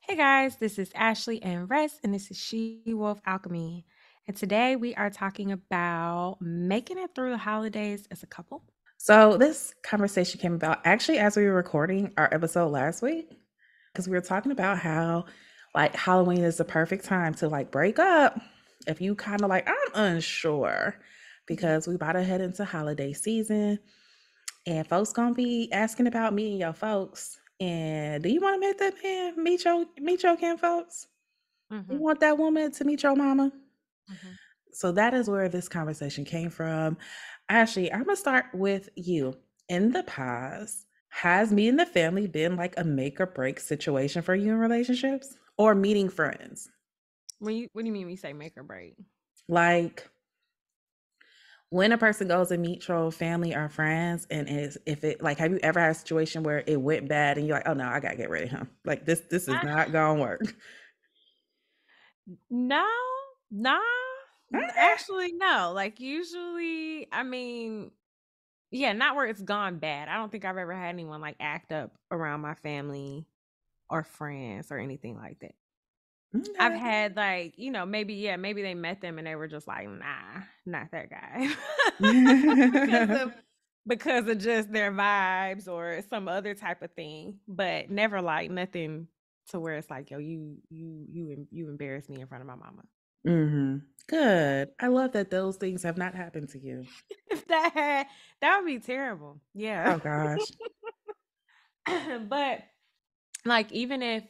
Hey guys, this is Ashley and Rest, and this is She Wolf Alchemy. And today we are talking about making it through the holidays as a couple. So this conversation came about actually as we were recording our episode last week because we were talking about how like Halloween is the perfect time to like break up if you kind of like I'm unsure Mhm. because we about to head into holiday season and folks gonna be asking about meeting your folks. And do you want to meet that man, meet your kin folks? You Mhm. want that woman to meet your mama? Mhm. So that is where this conversation came from. Ashley, I'm gonna start with you. In the past, has meeting the family been like a make or break situation for you in relationships or meeting friends? What do you mean we say make or break? Like when a person goes and meet your family or friends, and is if it like, have you ever had a situation where it went bad and you're like, oh no, I gotta get rid of him. Like this is Ah, not gonna work. no, nah. Okay. Actually, no. Like usually, yeah, not where it's gone bad. I don't think I've ever had anyone like act up around my family or friends or anything like that. I've Okay. had like, maybe maybe they met them and they were just like, "Nah, not that guy." Because of because of just their vibes or some other type of thing, but never like nothing to where it's like, "Yo, you embarrassed me in front of my mama." Yeah. Good. I love that those things have not happened to you. If that would be terrible. Yeah. Oh gosh. But like even if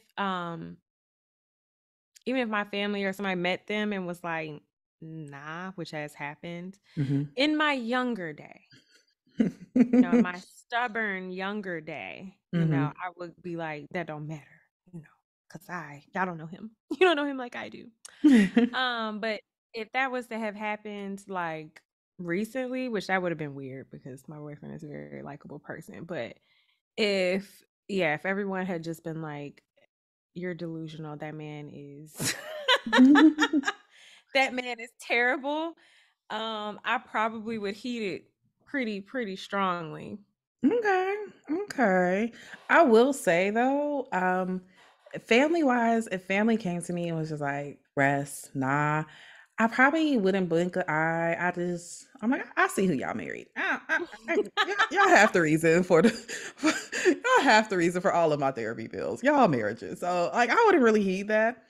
my family or somebody met them and was like, "Nah," which has happened Mhm. in my younger day, in my stubborn younger day, Mhm. I would be like, "That don't matter," because y'all don't know him. You don't know him like I do. But if that was to have happened like recently, which that would have been weird because my boyfriend is a very likable person, but if everyone had just been like, "You're delusional, that man is that man is terrible," I probably would heat it pretty strongly. Okay, okay. I will say though, family wise, if family came to me and was just like, rest, nah, I probably wouldn't blink an eye. I'm like, I see who y'all married. Y'all have the reason for the, y'all have the reason for all of my therapy bills, y'all marriages. So like, I wouldn't really heed that.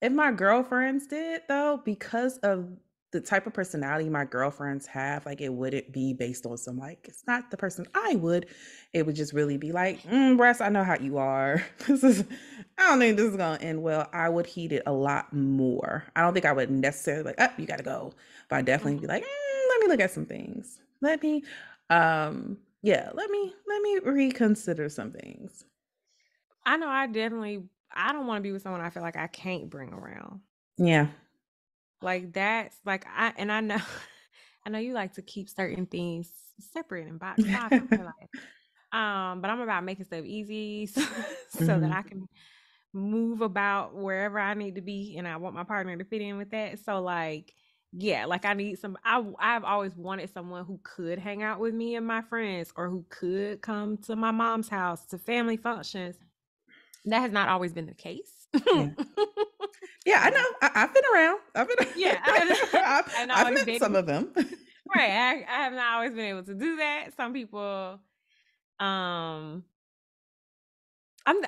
If my girlfriends did though, because of the type of personality my girlfriends have, like it wouldn't be based on some like it's not the person I would. It would just really be like, Russ, I know how you are. This is I don't think this is gonna end well. I would heed it a lot more. I don't think I would necessarily like, you gotta go. But I definitely be Mhm. like, let me look at some things. Yeah, let me reconsider some things. I know I don't wanna be with someone I feel like I can't bring around. Yeah. Like, that's like, I know I know you like to keep certain things separate and boxed off in your life, but I'm about making stuff easy so that Hmm. I can move about wherever I need to be, and I want my partner to fit in with that, so, like, yeah, like, I need I've always wanted someone who could hang out with me and my friends or who could come to my mom's house to family functions. That has not always been the case. Yeah. Yeah, I So, know. I've been around. yeah, I haven't I've always met dated some of them. right, I have not always been able to do that. Some people, um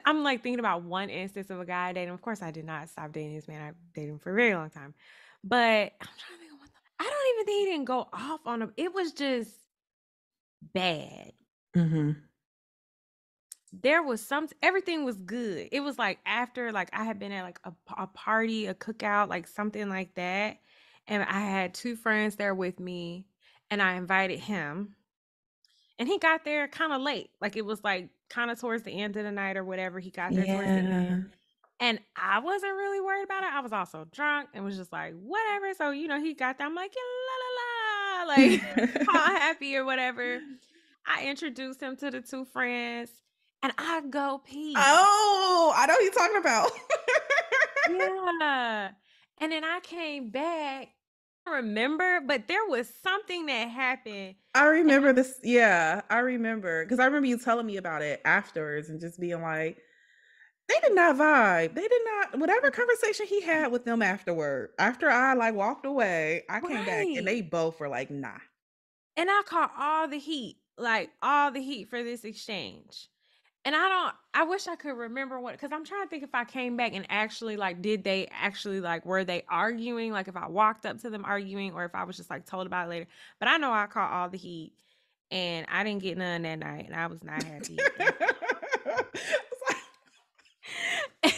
I'm, like, thinking about one instance of a guy I dated. Of course, I did not stop dating this man. I dated him for a very long time. But I'm trying to think of one I don't even think he didn't go off on him. It was just bad. Mhm. There was everything was good. It was, like, after, like, I had been at, like, a party, a cookout, like, something like that, and I had 2 friends there with me, and I invited him. And he got there kinda late, like, it was, like, kinda towards the end of the night or whatever, he got there towards the end, Yeah. and I wasn't really worried about it, I was also drunk and was just like, "Whatever," so, he got there, I'm like, "Yeah, la, la, la," like, all happy or whatever. I introduced him to the 2 friends, and I go pee. Oh, I know who you're talking about. Yeah, and then I came back, I remember, but there was something that happened, I and remember this. Yeah, I remember because I remember you telling me about it afterwards and just being like, They did not vibe. They did not whatever conversation he had with them afterward. After I like walked away, I came back and Right. they both were like, "Nah." And I caught all the heat, like all the heat for this exchange. And I wish I could remember what, because I'm trying to think if I came back and actually like did they actually like were they arguing? Like if I walked up to them arguing or if I was just like told about it later. But I know I caught all the heat and I didn't get none that night and I was not happy. And It's like,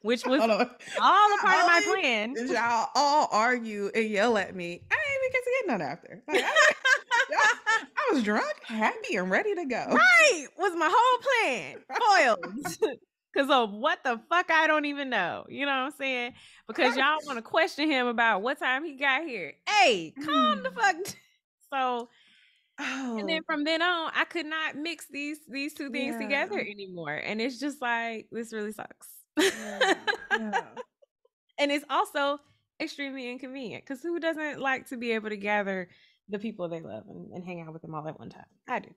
which was hold on. all a part of Not my only plan. did y'all all argue and yell at me, I ain't even get to get none after. Like y'all, I was drunk, happy, and ready to go. Right, was my whole plan foiled because of what the fuck I don't even know, you know what I'm saying? Because y'all wanna question him about what time he got here. Hey, calm the fuck so, and then Oh, from then on, I could not mix these 2 things together yeah. anymore, and it's just like, this really sucks. Yeah. Yeah. And it's also extremely inconvenient because who doesn't like to be able to gather the people they love and hang out with them all at one time? I do,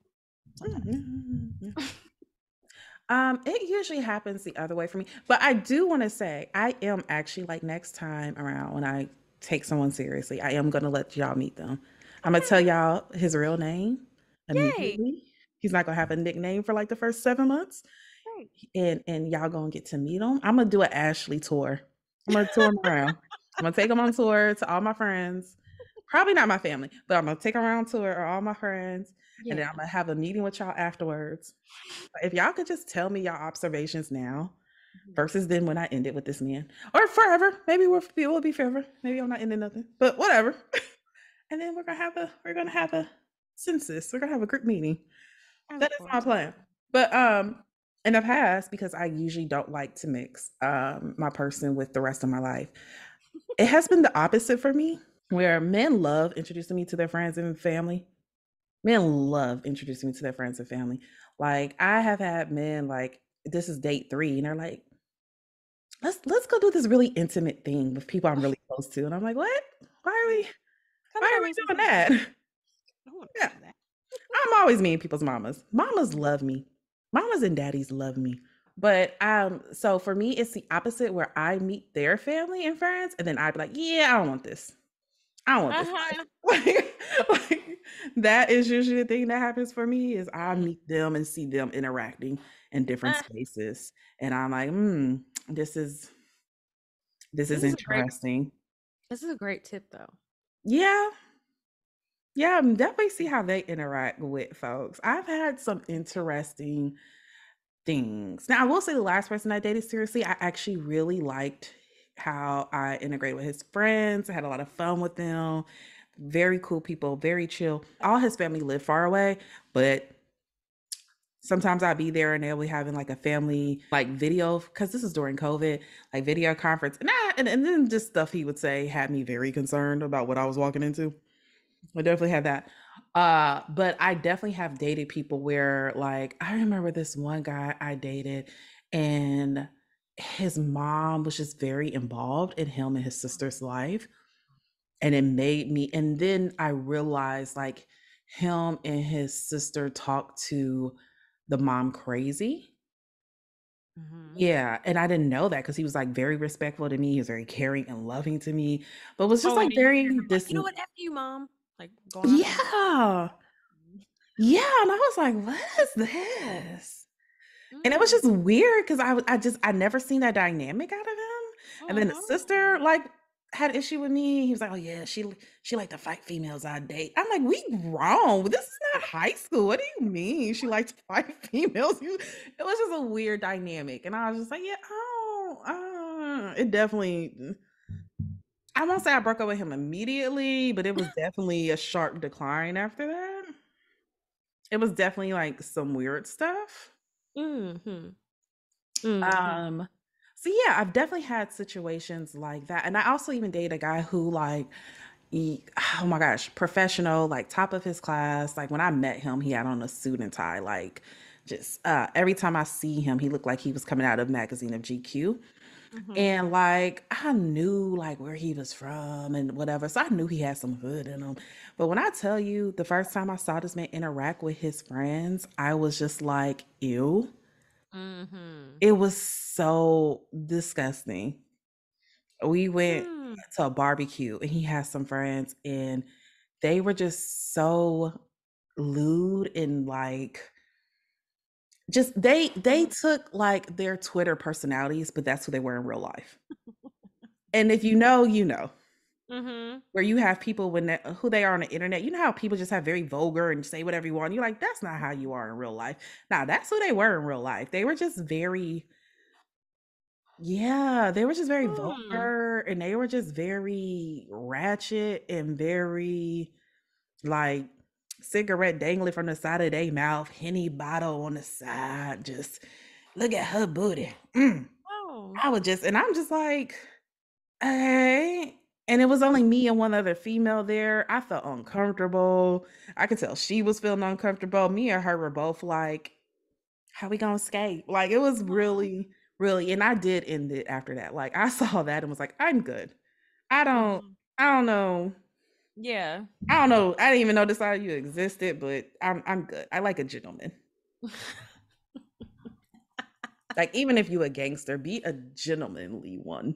sometimes. Mhm. It usually happens the other way for me, but I do want to say I am actually like next time around when I take someone seriously, I am gonna let y'all meet them. I'm gonna tell Okay, y'all his real name yay, immediately. He's not gonna have a nickname for like the first 7 months, great. and y'all gonna get to meet him. I'm gonna do an Ashley tour. I'm gonna tour him around. I'm gonna take him on tour to all my friends. Probably not my family, but I'm gonna take him around tour of all my friends, and then Yeah. I'm gonna have a meeting with y'all afterwards. If y'all could just tell me y'all observations now Mhm. versus then when I ended with this man, or forever, maybe we'll be forever. Maybe I'm not ending nothing, but whatever. And then we're gonna have a census. We're gonna have a group meeting. I That look is forward my to plan. But in the past, because I usually don't like to mix my person with the rest of my life, it has been the opposite for me, where men love introducing me to their friends and family. Men love introducing me to their friends and family. Like I have had men like this is date 3 and they're like, "Let's go do this really intimate thing with people I'm really close to." And I'm like, "What? Why are it. we Kinda why that are makes we sense. doing that?" I wanna Yeah. do that. I'm always meeting people's mamas. Mamas love me. Mamas and daddies love me. But so for me it's the opposite where I meet their family and friends and then I'd be like, "Yeah, I don't want this. I don't want this Uh-huh. life." Like, that is usually the thing that happens for me is I Mm, meet them and see them interacting in different uh, spaces, and I'm like, "Hmm, this is this is a great interesting." this is a great tip, though. Yeah, yeah, definitely see how they interact with folks. I've had some interesting things. Now, I will say the last person I dated seriously, I actually really liked how I integrated with his friends. I had a lot of fun with them. Very cool people, very chill. All his family lived far away, but sometimes I'd be there and they'll be having like a family like video because this is during COVID, like video conference. And then just stuff he would say had me very concerned about what I was walking into. I definitely had that. But I definitely have dated people where like I remember this one guy I dated and his mom was just very involved in him and his sister's life. And it made me, and then I realized like him and his sister talked to the mom crazy. Mhm. Yeah, and I didn't know that because he was like very respectful to me. He was very caring and loving to me, but was just Oh, like and then you hear very him like, "You know distant. what? F you, mom." Like, going off on his Yeah. Yeah, and I was like, "What is this?" And it was Mm. just weird because I never seen that dynamic out of him. And then the Mhm. sister like had issue with me. He was like, "Oh yeah, she like to fight females I date." I'm like, "We grown. This is not high school. What do you mean she likes to fight females?" It was just a weird dynamic, and I was just like, "Yeah, oh, it definitely." I won't say I broke up with him immediately, but it was definitely a sharp decline after that. It was definitely like some weird stuff. Mhm. Mhm. Um, so yeah, I've definitely had situations like that. And I also even dated a guy who like oh my gosh, professional, like top of his class. Like when I met him, he had on a suit and tie. Like just every time I see him, he looked like he was coming out of a magazine of GQ. Mhm. And like I knew like where he was from and whatever. So I knew he had some hood in him. But when I tell you the first time I saw this man interact with his friends, I was just like, ew. Mhm. It was so disgusting. We went Mm. to a barbecue and he has some friends and they were just so lewd and like just they Mhm. took like their Twitter personalities, but that's who they were in real life. And if you know, you know. Mhm. Where you have people when who they are on the internet, you know how people just have very vulgar and say whatever you want. You're like, that's not how you are in real life. Now that's who they were in real life. They were just very, yeah, they were just very Mm. vulgar and they were just very ratchet and very like cigarette dangling from the side of their mouth, henny bottle on the side, just look at her booty. Oh. I would just, and I'm just like, hey. And it was only me and one other female there. I felt uncomfortable. I could tell she was feeling uncomfortable. Me and her were both like, how we gonna skate? Like it was Mhm. really, really, and I did end it after that. Like I saw that and was like, I'm good. I don't, Mhm. I don't know. Yeah. I don't know. I didn't even know this side of you existed, but I'm good. I like a gentleman. Like even if you a gangster, be a gentlemanly one.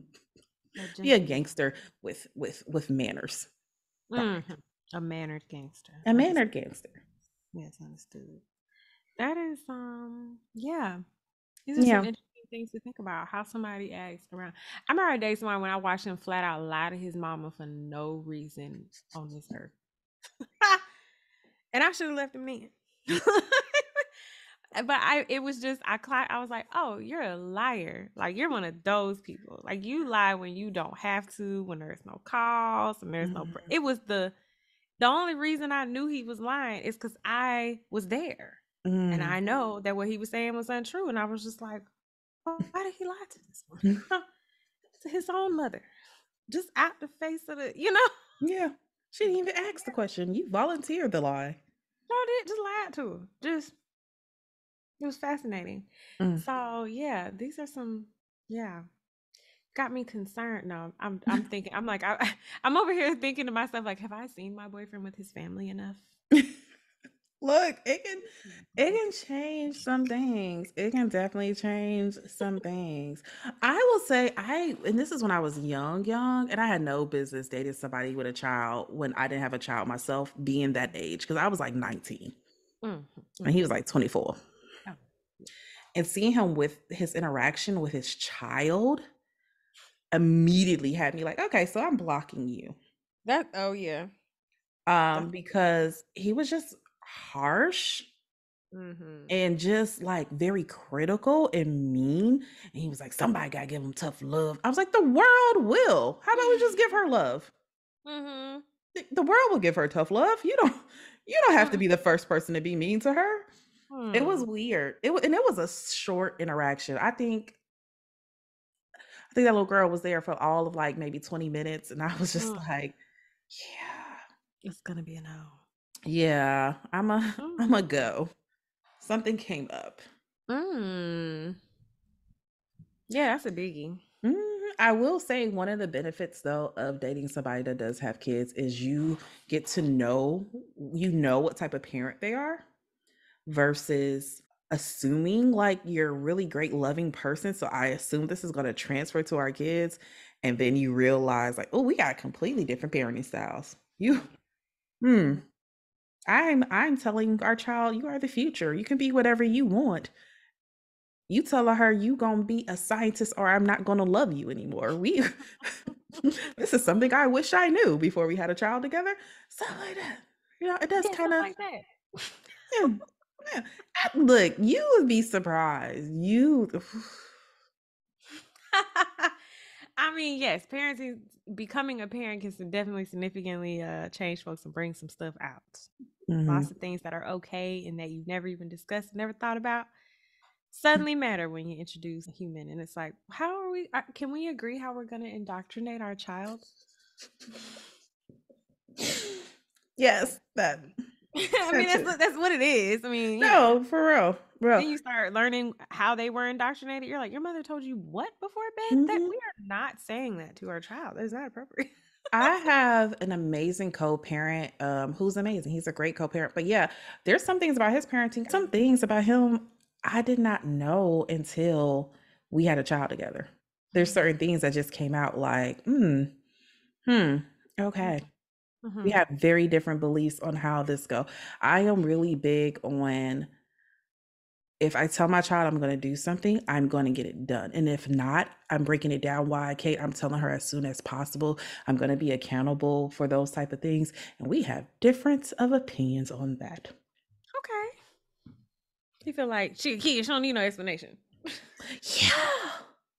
A Be a gentleman. gangster with manners. Right. Mhm. A mannered gangster. A Understood. mannered gangster. Yes, understood. That is, yeah. These are some Yeah. interesting things to think about. How somebody acts around. I remember days when I watched him flat out lie to his mama for no reason on this earth, and I should have left him in. But it was just I was like, oh, you're a liar. Like you're one of those people. Like you lie when you don't have to, when there's no calls and there's no. Mhm. It was the only reason I knew he was lying is because I was there, and Mm. I know that what he was saying was untrue, and I was just like, why did he lie to this one? To his own mother, just out the face of the. Yeah. She didn't even ask the question. You volunteered the lie. No, did just lied to her. Just it was fascinating. Mm. So yeah, these are some yeah. Got me concerned. No, I'm thinking I'm like I'm over here thinking to myself like, have I seen my boyfriend with his family enough? Look, it can change some things. It can definitely change some things. I will say and this is when I was young, and I had no business dating somebody with a child when I didn't have a child myself, being that age, because I was like 19 Mhm, and he mhm. was like 24. Oh, And seeing him with his interaction with his child immediately had me like, okay, so I'm blocking you. oh yeah. That's Because he was just harsh mhm. and just like very critical and mean. And he was like, somebody gotta give him tough love. I was like, the world will. How about we just give her love? Mhm. The world will give her tough love. You don't have to Mm, be the first person to be mean to her. It was hmm. weird. And it was a short interaction. I think that little girl was there for all of like maybe 20 minutes. And I was just Mm. like, yeah, It's gonna be a no. yeah, I'm a Mm. go. Something came up. Mm. Yeah, that's a biggie. I will say one of the benefits though of dating somebody that does have kids is you get to know what type of parent they are versus assuming like you're a really great loving person. So I assume this is going to transfer to our kids. And then you realize like, oh, we got completely different parenting styles. Oh You, yeah. hmm. Mhm. I'm telling our child, you are the future. You can be whatever you want. You tell her you gonna be a scientist or I'm not gonna love you anymore. We this is something I wish I knew before we had a child together. Something like that. It does Yeah, kind stuff of, like that. yeah, yeah. Look, you would be surprised. You I mean, yes, parenting becoming a parent can definitely significantly change folks and bring some stuff out. Mhm. Lots of things that are okay and that you've never even discussed, never thought about, suddenly matter when you introduce a human. And it's like, how are we? Can we agree how we're going to indoctrinate our child? Yes, that I mean, that too. that's what it is. I mean, No, for real, then real. you start learning how they were indoctrinated. You're like, your mother told you what before bed? That Mhm. we are not saying that to our child. That is not appropriate. I have an amazing co-parent, who's amazing. He's a great co-parent. But yeah, there's some things about his parenting, some things about him I did not know until we had a child together. There's Mhm. certain things that just came out like, hmm, Mhm. okay. We Mhm. have very different beliefs on how this go. I am really big on if I tell my child I'm gonna do something, I'm gonna get it done. And if not, I'm breaking it down why, Kate, I'm telling her as soon as possible. I'm gonna be accountable for those type of things. And we have difference of opinions on that. Okay. You feel like she don't need no explanation. Yeah.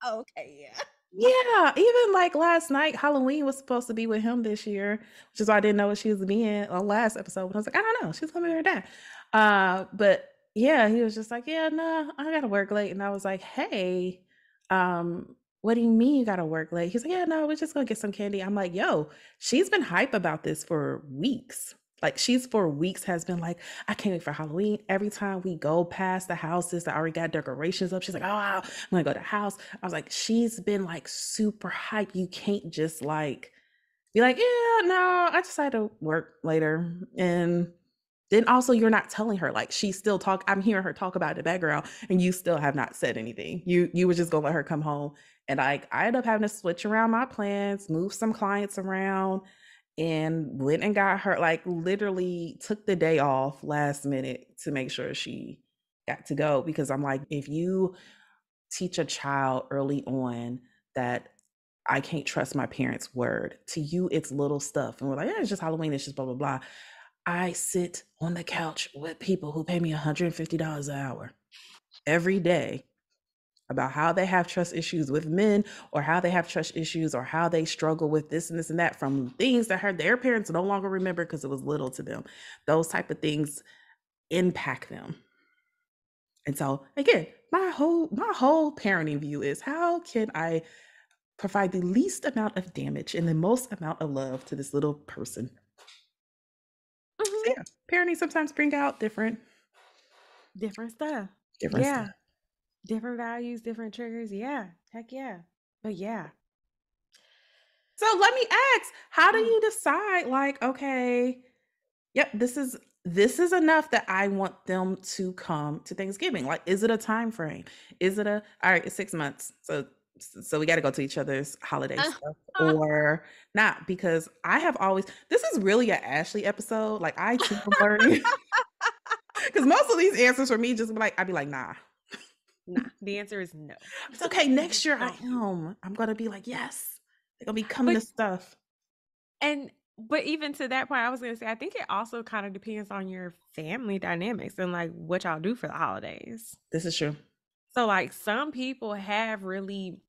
Okay, yeah. Yeah, even like last night, Halloween was supposed to be with him this year, which is why I didn't know what she was being on last episode. But I was like, I don't know, she's gonna be her dad. But yeah, he was just like, yeah, no, I gotta work late, and I was like, hey, what do you mean you gotta work late? He's like, yeah, no, we're just gonna get some candy. I'm like, yo, she's been hype about this for weeks. Like she's for weeks has been like, I can't wait for Halloween. Every time we go past the houses that already got decorations up, she's like, oh, wow, I'm gonna go to the house. I was like, she's been like super hype. You can't just like be like, yeah, no, I decided to work later. And then also you're not telling her, like she still talk. I'm hearing her talk about it in the background, and you still have not said anything. You were just gonna let her come home. And I ended up having to switch around my plans, move some clients around, and went and got her, like literally took the day off last minute to make sure she got to go. Because I'm like, if you teach a child early on that I can't trust my parents' word. To you, it's little stuff. And we're like, yeah, it's just Halloween, it's just blah, blah, blah. I sit on the couch with people who pay me $150 an hour every day about how they have trust issues with men or how they have trust issues or how they struggle with this and this and that from things that their parents no longer remember because it was little to them. Those type of things impact them. And so again, my whole parenting view is how can I provide the least amount of damage and the most amount of love to this little person. So Mhm. yeah, parenting sometimes bring out Different stuff. different stuff. Yeah. Different values, different triggers. Yeah. Heck yeah. But yeah. So let me ask, how do Mm. you decide like, okay, yep, this is enough that I want them to come to Thanksgiving. Like, is it a time frame? Is it a all right, it's 6 months. So we got to go to each other's holiday stuff or not? Because I have always this is really a Ashley episode. Like I too am learning because most of these answers for me just be like I'd be like, nah. Nah, the answer is no. It's okay. You Next just year I don't do it. am. I'm gonna be like, yes. They're gonna be coming But to stuff. but even to that point, I was gonna say, I think it also kind of depends on your family dynamics and like what y'all do for the holidays. This is true. So like some people have really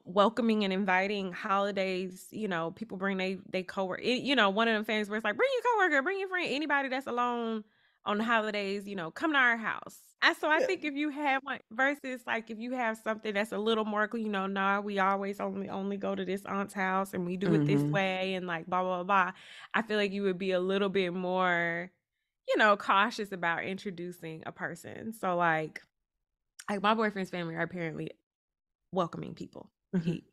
welcoming and inviting holidays. People bring they coworker. One of them families where it's like, bring your coworker, bring your friend, anybody that's alone on the holidays. Come to our house. And so I Yeah. think if you have one versus like if you have something that's a little more, nah, we always only go to this aunt's house and we do it this Mhm. way and like blah blah blah. I feel like you would be a little bit more, cautious about introducing a person. So like my boyfriend's family are apparently welcoming people. Mhm. He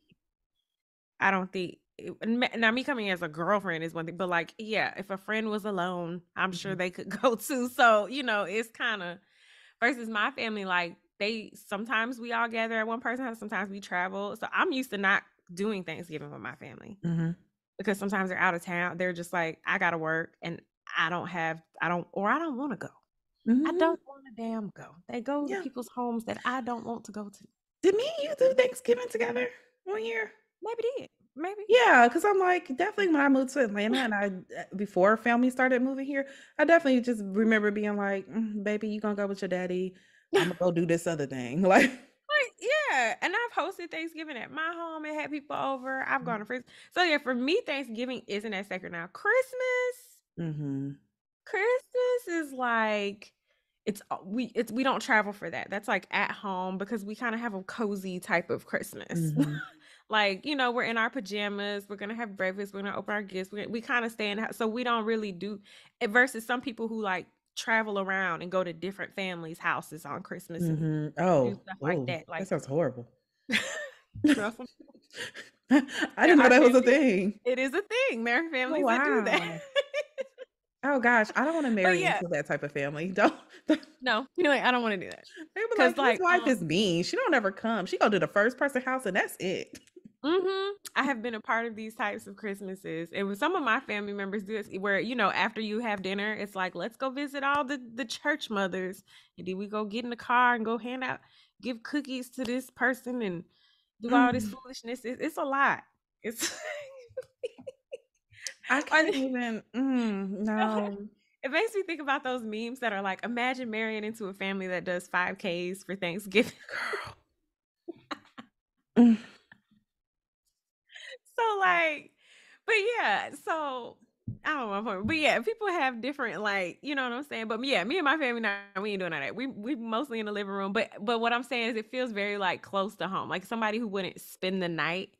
I don't think now me coming as a girlfriend is one thing, but like, yeah, if a friend was alone, I'm sure Mhm. they could go too. So, it's kind of versus my family, like they sometimes we all gather at one person's house, sometimes we travel. So I'm used to not doing Thanksgiving with my family Mhm. because sometimes they're out of town. They're just like, I gotta work and I don't want to go. I Mhm. don't want to damn go. They go to Yeah. people's homes that I don't want to go to. Did me and you do Thanksgiving together one year? Maybe did. Maybe. Yeah, because 'cause I'm like, definitely when I moved to Atlanta and before family started moving here, I definitely just remember being like, "Baby, you gonna go with your daddy. Imma go do this other thing." Like Like, yeah, and I've hosted Thanksgiving at my home and had people over. I've gone to friends. So yeah, for me, Thanksgiving isn't that sacred now. Mhm. Christmas is like we don't travel for that. That's like at home because we kind of have a cozy type of Christmas. Mhm. Like, we're in our pajamas, we're gonna have breakfast, we're gonna open our gifts, we kind of stay in the house. So we don't really do it versus some people who like travel around and go to different families' houses on Christmas and Mhm. do Oh, stuff like oh, that. that Like sounds horrible. Well, some I there didn't know are that was a families thing. it is a thing. There are Oh, families that do that. wow. Oh gosh, I don't wanna But marry yeah, into that type of family. Don't they no, you're like, I don't wanna do that. be 'Cause like, "His like, wife is mean. She don't ever come. She go to the first person house and that's it." mhm. I have been a part of these types of Christmases, and with some of my family members do this where, after you have dinner, it's like, "Let's go visit all the church mothers, and then we go get in the car and go give cookies to this person and do all this Mm, foolishness." It's a lot. It's I or can't even no. it makes me think about those memes that are like, imagine marrying into a family that does 5Ks for Thanksgiving. Girl. Mm, So, like but yeah, so I don't know my point, but yeah, people have different like, you know what I'm saying? But yeah, me and my family, nah, we ain't doing all that. We mostly in the living room, but what I'm saying is it feels very like close to home. Like somebody who wouldn't spend the night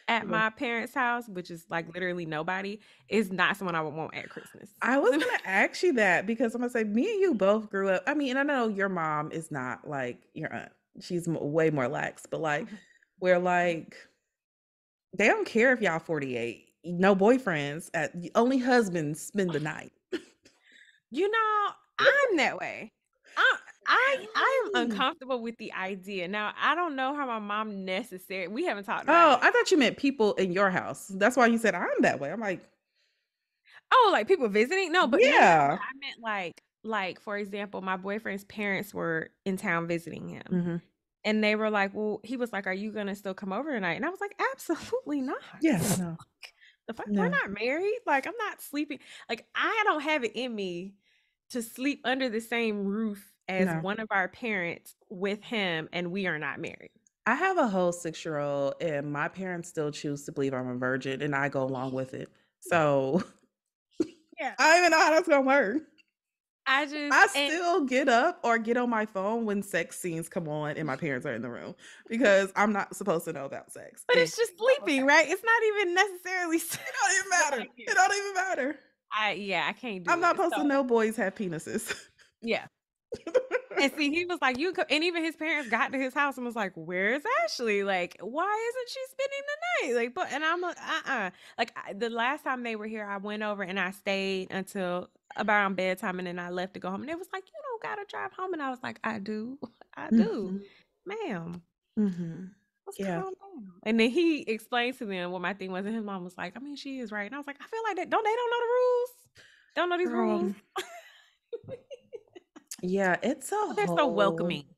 at yeah. my parents' house, which is like literally nobody, is not someone I would want at Christmas. I was gonna ask you that because I'm gonna say me and you both grew up. I mean, and I know your mom is not like your aunt. She's way more lax, but like Mhm. we're like they don't care if y'all 48. No boyfriends. Only husbands spend the night. I'm that way. I I am Really? uncomfortable with the idea. Now, I don't know how my mom necessarily we haven't talked about Oh, it. I thought you meant people in your house. That's why you said I'm that way. I'm like, Oh, like people visiting? No, but no, but yeah. I meant like for example, my boyfriend's parents were in town visiting him. Mhm. And they were like, "Well," he was like, "Are you gonna still come over tonight?" And I was like, "Absolutely not." Yeah, no. The fuck? We're No. not married. Like, I'm not sleeping. Like, I don't have it in me to sleep under the same roof as No. one of our parents with him, and we are not married. I have a whole 6-year-old and my parents still choose to believe I'm a virgin and I go along with it. So, Yeah. I don't even know how that's gonna work. I just I and still get up or get on my phone when sex scenes come on and my parents are in the room because I'm not supposed to know about sex. but And it's just sleeping, right? It's not even necessarily it don't even but matter. like, yeah. It don't even matter. Yeah, I can't I'm do not it. supposed So, to know boys have penises. yeah. And see, he was like, and even his parents got to his house and was like, "Where's Ashley? Like, why isn't she spending the night?" Like, but and I'm like, Like the last time they were here, I went over and I stayed until around bedtime, and then I left to go home. And it was like, "You don't gotta drive home," and I was like, "I do, I do, Mhm, ma'am. mhm. Let's Yeah. calm down." And then he explained to them what my thing was, and his mom was like, "I mean, she is right." And I was like, "I feel like they don't know the rules, don't know these rules, Girl, yeah, it's a but they're so whole welcoming."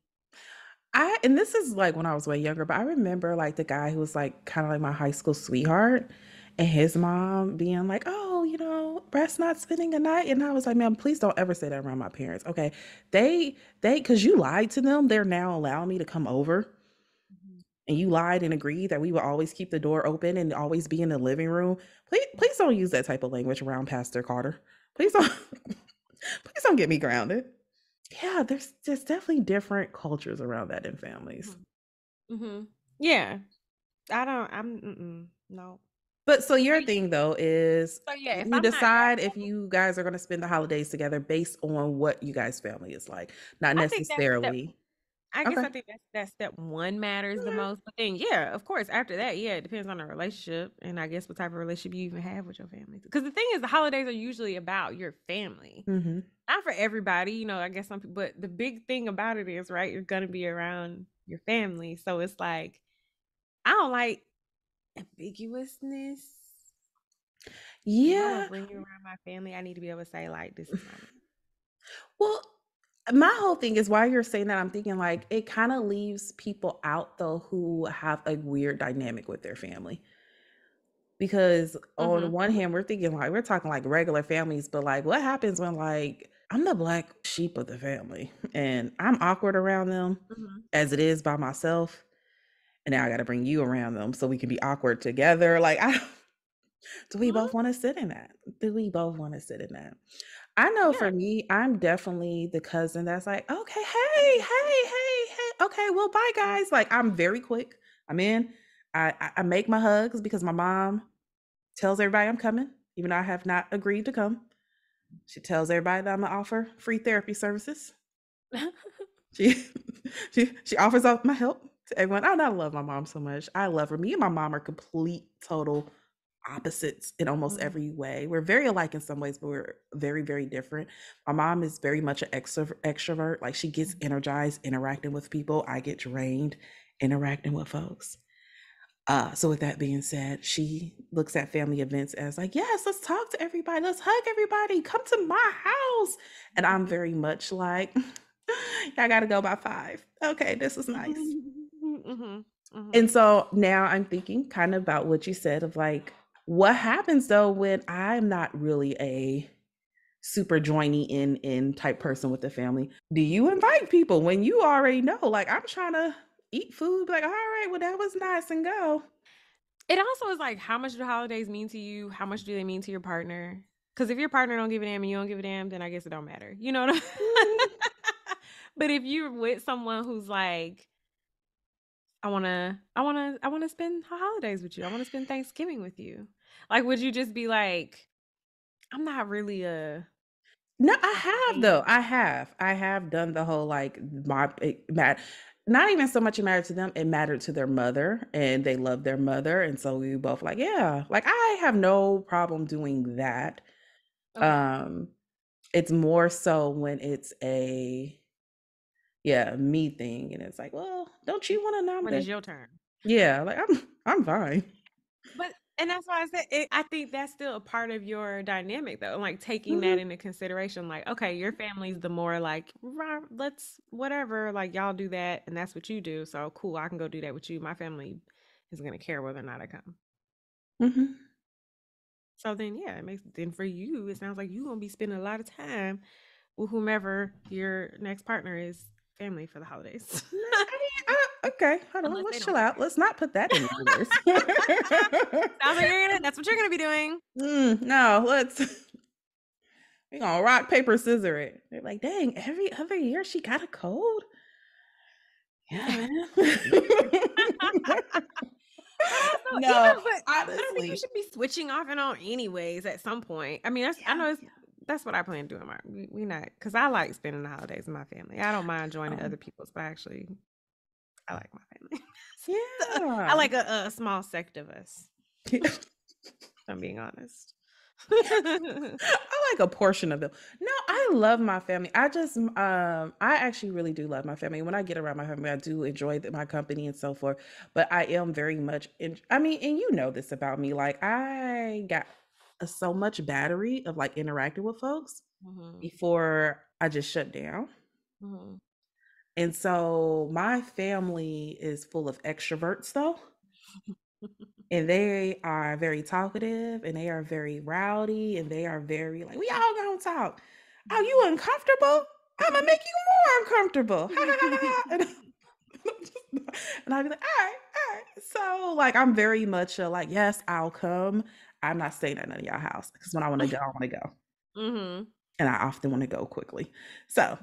and this is, like, when I was way younger, but I remember, like, the guy who was, like, kinda like my high school sweetheart, and his mom being like, "Oh, Brett's not spending a night," and I was like, "Ma'am, please don't ever say that around my parents, okay? Because you lied to them, they're now allowing me to come over, Mhm. and you lied and agreed that we would always keep the door open and always be in the living room. Please don't use that type of language around Pastor Carter. Please don't please don't get me grounded." Yeah, there's definitely different cultures around that in families. Mhm. Mhm. Yeah. No. But so So your y thing though is so yeah, if you I'm not at decide if home, you guys are gonna spend the holidays together based on what you guys' family is like, not I think that's step necessarily I guess okay. I think that's step 1 matters the Okay. most, but then, yeah, of course, after that, yeah, it depends on the relationship, and I guess what type of relationship you even have with your family. Because the thing is the holidays are usually about your family. Mhm. Not for everybody, I guess some people but the big thing about it is, right, you're gonna be around your family, so it's like, I don't like ambiguousness. If Imma Yeah. bring you around my family, I need to be able to say, like, "This is my Well, my whole thing is while you're saying that, I'm thinking like it kinda leaves people out though who have a weird dynamic with their family. Because on the Mhm, one hand, we're talking like regular families, but like what happens when like I'm the black sheep of the family and I'm awkward around them mhm, as it is by myself. And now I gotta bring you around them so we can be awkward together. Like I do we mhm, both want to sit in that? Do we both want to sit in that? I know yeah. for me, I'm definitely the cousin that's like, okay, hey, okay, well, bye guys. Like I'm very quick. I'm in. I make my hugs because my mom tells everybody I'm coming, even though I have not agreed to come. She tells everybody that Imma offer free therapy services. She she offers up my help to everyone. I love my mom so much. I love her. Me and my mom are complete, total opposites in almost Mhm, every way. We're very alike in some ways, but we're very, very different. My mom is very much an extrovert. Like she gets mhm, energized interacting with people. I get drained interacting with folks. So with that being said, she looks at family events as like, yes, let's talk to everybody, let's hug everybody, come to my house. And I'm very much like, I gotta go by 5. Okay, this is nice. mhm, And mhm. so now I'm thinking kind of about what you said of like, what happens though when I'm not really a super joiny in type person with the family? Do you invite people when you already know, like, I'm trying to eat food, like, all right, well, that was nice and go. It also is like, how much do holidays mean to you? How much do they mean to your partner? Because if your partner don't give a damn and you don't give a damn, then I guess it don't matter. You know what Mhm, But if you're with someone who's like, I wanna spend holidays with you. I wanna spend Thanksgiving with you. Like, would you just be like, I'm not really no, I a have main though. I have done the whole like my it mat not even so much it mattered to them, it mattered to their mother and they love their mother. And so we were both like, yeah, like I have no problem doing that. Okay. Um, it's more so when it's a yeah, me thing. And it's like, well, don't you want to When it's nominate? your turn. Yeah, like I'm fine. But and that's why I said I think that's still a part of your dynamic though, like taking that Mhm, into consideration. Like, okay, your family's the more like, let's whatever, like y'all do that, and that's what you do. So cool, I can go do that with you. My family is gonna care whether or not I come. mhm. So then, yeah, it makes then for you, it sounds like you're gonna be spending a lot of time with whomever your next partner is, family for the holidays, No, I mean, okay, hold on, unless they let's don't chill care. out. Let's not put that in the universe. Sounds like that's what you're gonna be doing. No, let's we gonna rock, paper, scissor it. They're like, dang, every other year she got a cold? Yeah, man. But also, No, even but I think you honestly. should be switching off and on anyways at some point. I mean, that's I Yeah. know that's what I plan to do. We not because I like spending the holidays with my family. I don't mind joining Um, other people's, but actually, I like my family. I yeah. like a small sect of us. If I'm being honest. I like a portion of them. No, I love my family. I actually really do love my family. When I get around my family, I do enjoy my company and so forth. But I am very much I mean, and you know this about me. Like I got so much battery of like interacting with folks Mhm, before I just shut down. mhm. And so my family is full of extroverts though. And they are very talkative and they are very rowdy and they are very like, we all gonna talk. Oh, you uncomfortable? I'm gonna make you more uncomfortable. Ha ha ha ha. And I'd be like, all right, all right. So like I'm very much like, yes, I'll come. I'm not staying at none of y'all house because when I want to go, I want to go Mhm. and I often want to go quickly. So,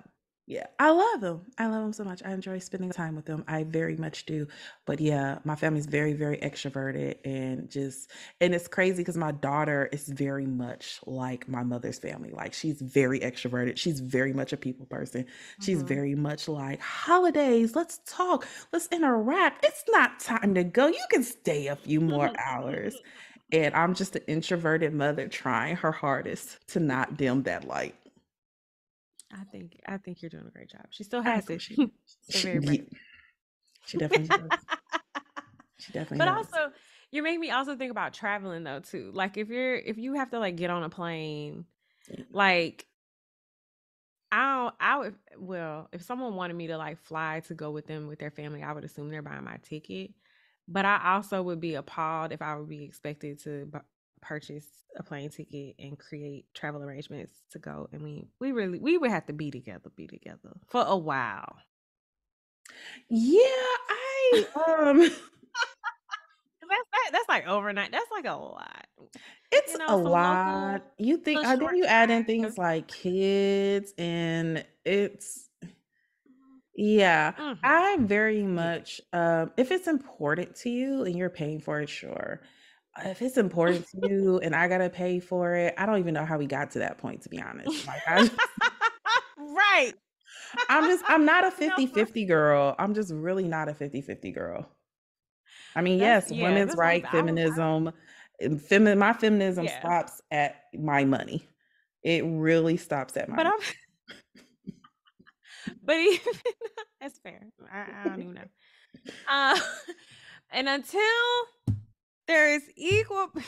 yeah, I love them. I love them so much. I enjoy spending time with them. I very much do. But yeah, my family's very, very extroverted and just, and it's crazy because my daughter is very much like my mother's family. Like she's very extroverted. She's very much a people person. She's Mhm. very much like holidays. Let's talk. Let's interact. It's not time to go. You can stay a few more hours. And I'm just an introverted mother trying her hardest to not dim that light. I think you're doing a great job. She still I has it. appreciate it. So very brave. She definitely does. She definitely But does. also, you're making me also think about traveling though too. Like if you have to like get on a plane, Yeah. like I would well, if someone wanted me to like fly to go with them with their family, I would assume they're buying my ticket. But I also would be appalled if I would be expected to purchase a plane ticket and create travel arrangements to go. And we would have to be together for a while. Yeah, That's like overnight. That's like a lot. it's a Some lot. local You think little then short you add in drive. things like kids and it's yeah. Mhm. I very Yeah. much if it's important to you and you're paying for it, sure. If it's important to you and I gotta pay for it, I don't even know how we got to that point, to be honest. Like Right. I'm not a For 50-50 girl. I'm just really not a 50-50 girl. I mean, yes, women's that's one right, thing. I feminism, My feminism Yeah, stops at my money. It really stops at but my I'm but even that's fair. I don't even know. Uh, and until there is equal, because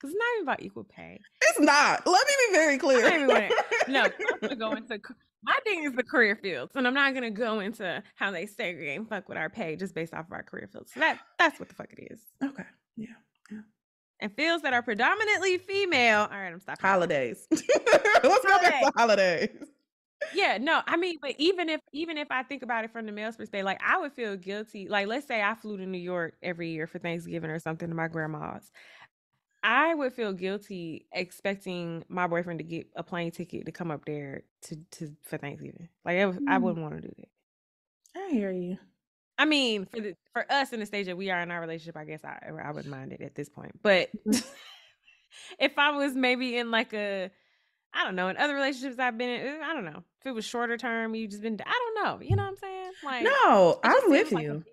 it's not even about equal pay. It's not. Let me be very I'm clear. not even gonna no, 'cause I'm gonna go into my thing is the career fields, and I'm not gonna go into how they segregate and fuck with our pay just based off of our career fields. So that's what the fuck it is. Okay. Yeah. Yeah. And fields that are predominantly female. All right, I'm stopping there. Holidays. Let's go back Holiday. to holidays. Yeah, no, I mean, but even if I think about it from the male's perspective, like I would feel guilty. Like, let's say I flew to New York every year for Thanksgiving or something to my grandma's. I would feel guilty expecting my boyfriend to get a plane ticket to come up there to for Thanksgiving. Like I Mm, wouldn't want to do that. I hear you. I mean, for us in the stage that we are in our relationship, I guess I wouldn't mind it at this point. But Mhm. if I was maybe in like I don't know, in other relationships I've been in, I don't know. If it was shorter term, you just been I don't know. You know what I'm saying? Like No, it just I'm with seems like a you.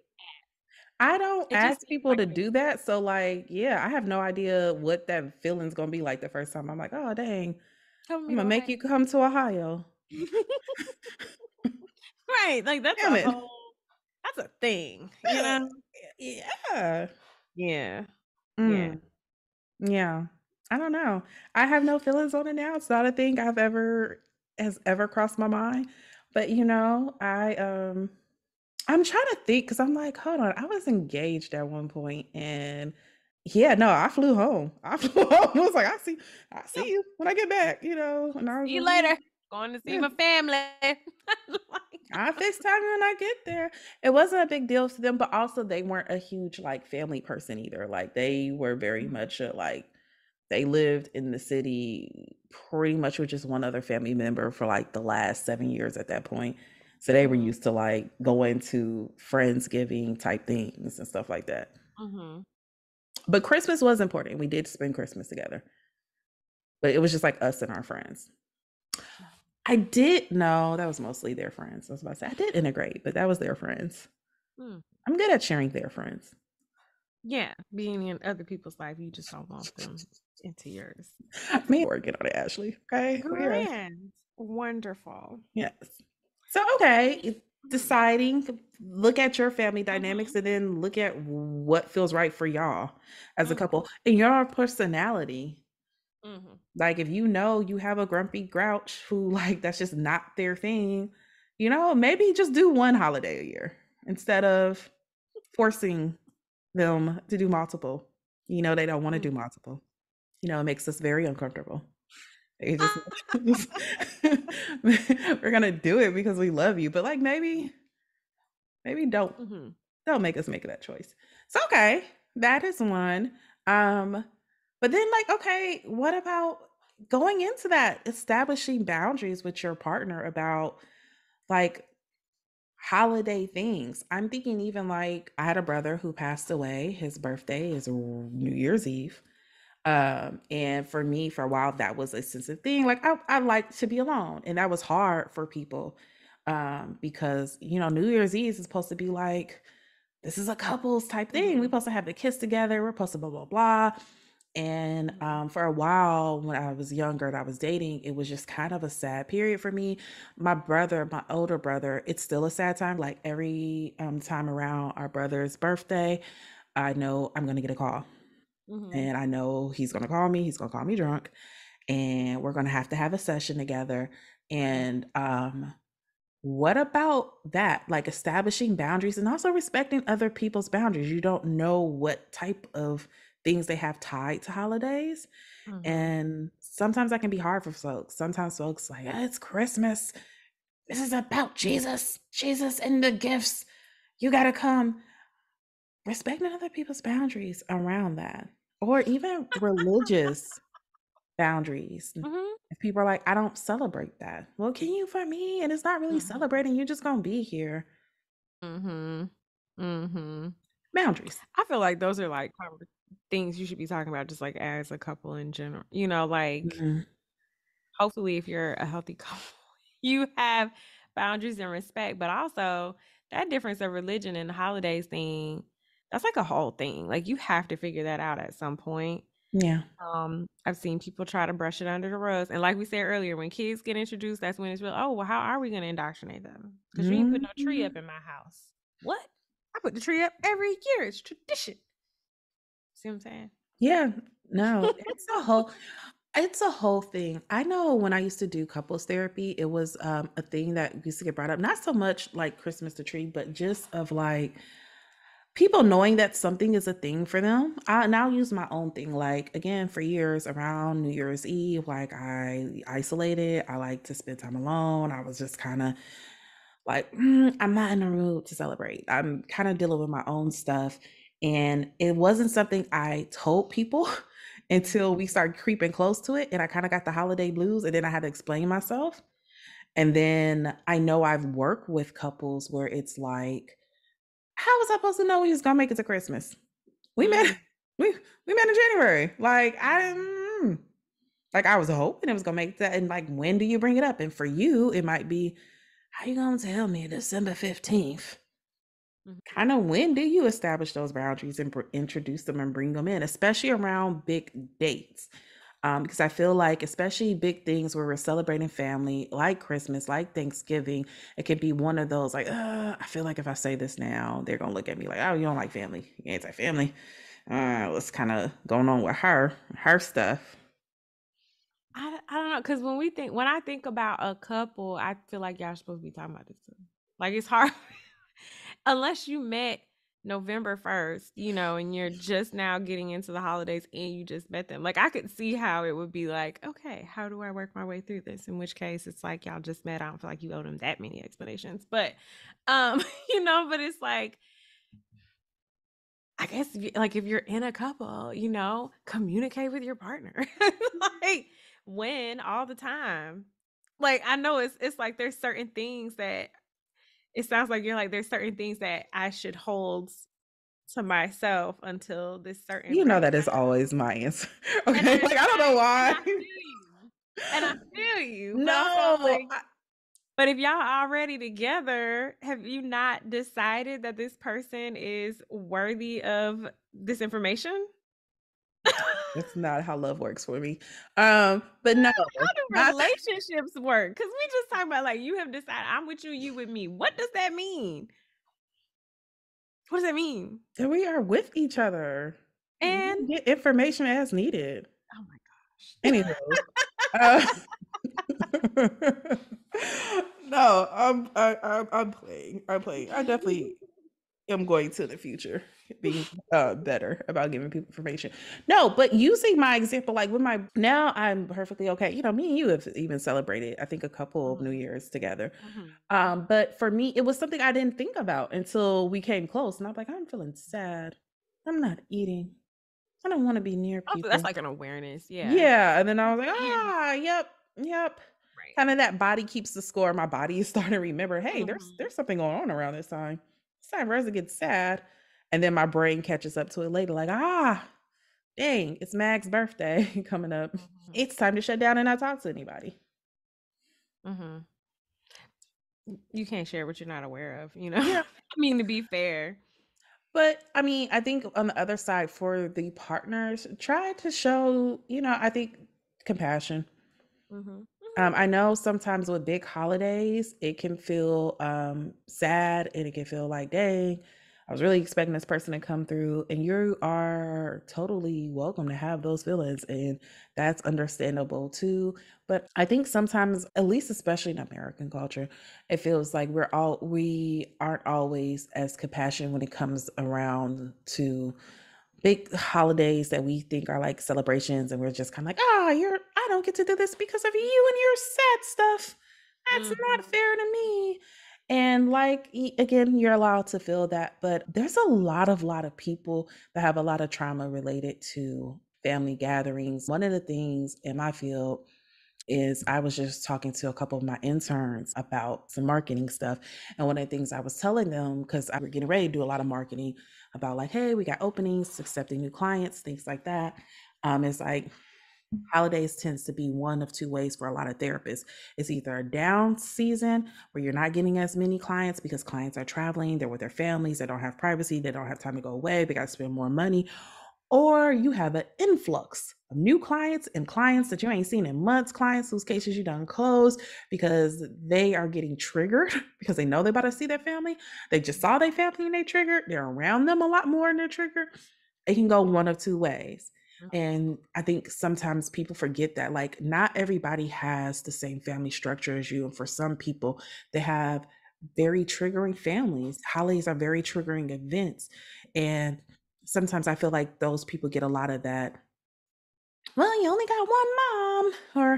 I don't it just ask seems people like to a big do that. So, like, yeah, I have no idea what that feeling's gonna be like the first time. I'm like, oh dang, tell me I'm to gonna make Ohio. you come to Ohio. Right. Like Damn it. that's a thing, you know? Yeah. Yeah. Yeah. Mm, yeah. I don't know. I have no feelings on it now. It's not a thing has ever crossed my mind. But I'm trying to think because I'm like, hold on, I was engaged at one point and yeah, no, I flew home. I flew home. I was like, I see Yep. you when I get back, and I was See you like, later. Going to see yeah, my family. Like, I FaceTime you when I get there. It wasn't a big deal to them, but also they weren't a huge like family person either. Like they were very mhm, much they lived in the city pretty much with just one other family member for like the last 7 years at that point. So they were mhm, used to like going to Friendsgiving type things and stuff like that. mhm. But Christmas was important. We did spend Christmas together, but it was just like us and our friends. I did no, that was mostly their friends. I was about to say I did integrate, but that was their friends. Mm. I'm good at sharing their friends. Yeah, being in other people's life, you just don't want them into yours. Me working on it, Ashley. Okay, we are Grand. Wonderful. yes. So okay, Mhm, deciding look at your family dynamics mhm, and then look at what feels right for y'all as a mhm, couple and your personality. mhm, Like if you know you have a grumpy grouch who like that's just not their thing, maybe just do one holiday a year instead of forcing them to do multiple. They don't want to do mhm. multiple. It makes us very uncomfortable. It just, Ah. we're gonna do it because we love you, but like maybe Mhm, don't make us make that choice. So okay, that is one. Um, but then like, okay, what about going into that, establishing boundaries with your partner about like holiday things? I'm thinking even like I had a brother who passed away. His birthday is New Year's Eve. And for me, for a while, that was a sensitive thing. Like I like to be alone, and that was hard for people, because New Year's Eve is supposed to be like this is a couples type thing. We're mhm, supposed to have the kiss together. We're supposed to blah blah blah. And mhm, for a while, when I was younger and I was dating, it was just kind of a sad period for me. My older brother, it's still a sad time. Like every time around our brother's birthday, I know I'm gonna get a call mhm, and I know he's gonna call me. He's gonna call me drunk, and we're gonna have to have a session together. mhm, And what about that? Like establishing boundaries and also respecting other people's boundaries. You don't know what type of things they have tied to holidays, mhm. and sometimes that can be hard for folks. Sometimes folks like, "Ah, it's Christmas. This is about Jesus, Jesus and the gifts. You gotta come." Respecting other people's boundaries around that, or even religious boundaries. Mhm, If people are like, "I don't celebrate that." Well, can you for me? And it's not really mhm, celebrating, you're just gonna be here. mhm, mhm. Boundaries. I feel like those are like things you should be talking about just like as a couple in general. Like Mhm. hopefully if you're a healthy couple, you have boundaries and respect, but also that difference of religion and the holidays thing. That's like a whole thing. Like, you have to figure that out at some point. Yeah. I've seen people try to brush it under the rug, and like we said earlier, when kids get introduced, that's when it's real, "Oh, well, how are we gonna indoctrinate them? Because you ain't put no tree up Mhm. in my house." "What? I put the tree up every year, it's tradition." See what I'm saying? Yeah. No, it's a whole thing. I know when I used to do couples therapy, it was, a thing that used to get brought up, not so much like Christmas the tree, but just of like people knowing that something is a thing for them. And I'll use my own thing. Like again, for years around New Year's Eve, like I isolated. I like to spend time alone. I was just kind of like, I'm not in the mood to celebrate. I'm kind of dealing with my own stuff. And it wasn't something I told people until we Mhm. started creeping close to it. And I kind of got the holiday blues. And then I had to explain myself. And then I know I've worked with couples where it's like, how was I supposed to know we was gonna make it to Christmas? We met Mm, we met in January. mhm, Like I was hoping it was gonna make that. And like, when do you bring it up? And for you, it might be, how you gonna tell me December 15th? mhm, Kind of when do you establish those boundaries and introduce them and bring them in, especially around big dates? Because I feel like, especially big things where we're celebrating family, like Christmas, like Thanksgiving, it could be one of those like, I feel like if I say this now, they're gonna look at me like, oh, you don't like family, you ain't family. What's kind of going on with her stuff? I don't know, cause when I think about a couple, I feel like y'all supposed to be talking about this too. Like, it's hard unless you met November 1st, and you're just now getting into the holidays and you just met them. Like, I could see how it would be like, "Okay, how do I work my way through this?" In which case, it's like y'all just met, I don't feel like you owe them that many explanations, but, but it's like, I guess if you're in a couple, communicate with your partner. Like, when, all the time. Like, I know it's like there's certain things that it sounds like you're like, "There's certain things that I should hold to myself until this certain You know bracket." that is always my answer. And Okay, like I don't know I why. feel you, and I feel you, but also I'm No, like, but if y'all already together, have you not decided that this person is worthy of this information? that's not how love works for me. But no, How do not relationships work? Because we just talking about, like, you have decided I'm with you, you with me. What does that mean? What does that mean? that we are with each other. And We get information as needed. oh my gosh. Anywho, uh, no, I'm playing. I'm playing. I definitely am going to in the future being better about giving people information. No, but using my example, like with my now, I'm perfectly okay. Me and you have even celebrated, I think, a couple of New Mhm, Year's together. mhm, But for me, it was something I didn't think about until we came close, and I'm like, I'm feeling sad. I'm not eating. I don't want to be near also, that's people. like an awareness, yeah. Yeah, and then I was like, Yeah, yep, yep. right. Kind of that body keeps the score. My body is starting to remember, hey, there's Mhm, there's something going on around this time. It's time Rosa gets sad. And then my brain catches up to it later, like, dang, it's Mag's birthday coming up. mhm, It's time to shut down and not talk to anybody. mhm. You can't share what you're not aware of, Yeah. I mean, to be fair. But I mean, I think on the other side for the partners, try to show, I think compassion. Mhm, mhm, I know sometimes with big holidays, it can feel sad and it can feel like, dang, I was really expecting this person to come through. And you are totally welcome to have those feelings. And that's understandable too. But I think sometimes, at least especially in American culture, it feels like we aren't always as compassionate when it comes around to big holidays that we think are like celebrations, and we're just kind of like, I don't get to do this because of you and your sad stuff. That's not mhm, fair to me. And like, again, you're allowed to feel that, but there's a lot of people that have a lot of trauma related to family gatherings. One of the things in my field is I was just talking to a couple of my interns about some marketing stuff. And one of the things I was telling them, because I were getting ready to do a lot of marketing about like, hey, we got openings, accepting new clients, things like that. Is like, Holidays tends to be one of two ways for a lot of therapists. It's either a down season where you're not getting as many clients because clients are traveling, they're with their families, they don't have privacy, they don't have time to go away, they got to spend more money, or you have an influx of new clients and clients that you ain't seen in months, clients whose cases you done closed because they are getting triggered because they know they're about to see their family. They just saw their family and they triggered. They're around them a lot more and they're triggered. It can go one of two ways. Okay. And I think sometimes people forget that, like, not everybody has the same family structure as you. And for some people, they have very triggering families. Holidays are very triggering events. And sometimes I feel like those people get a lot of that, well, you only got one mom, or,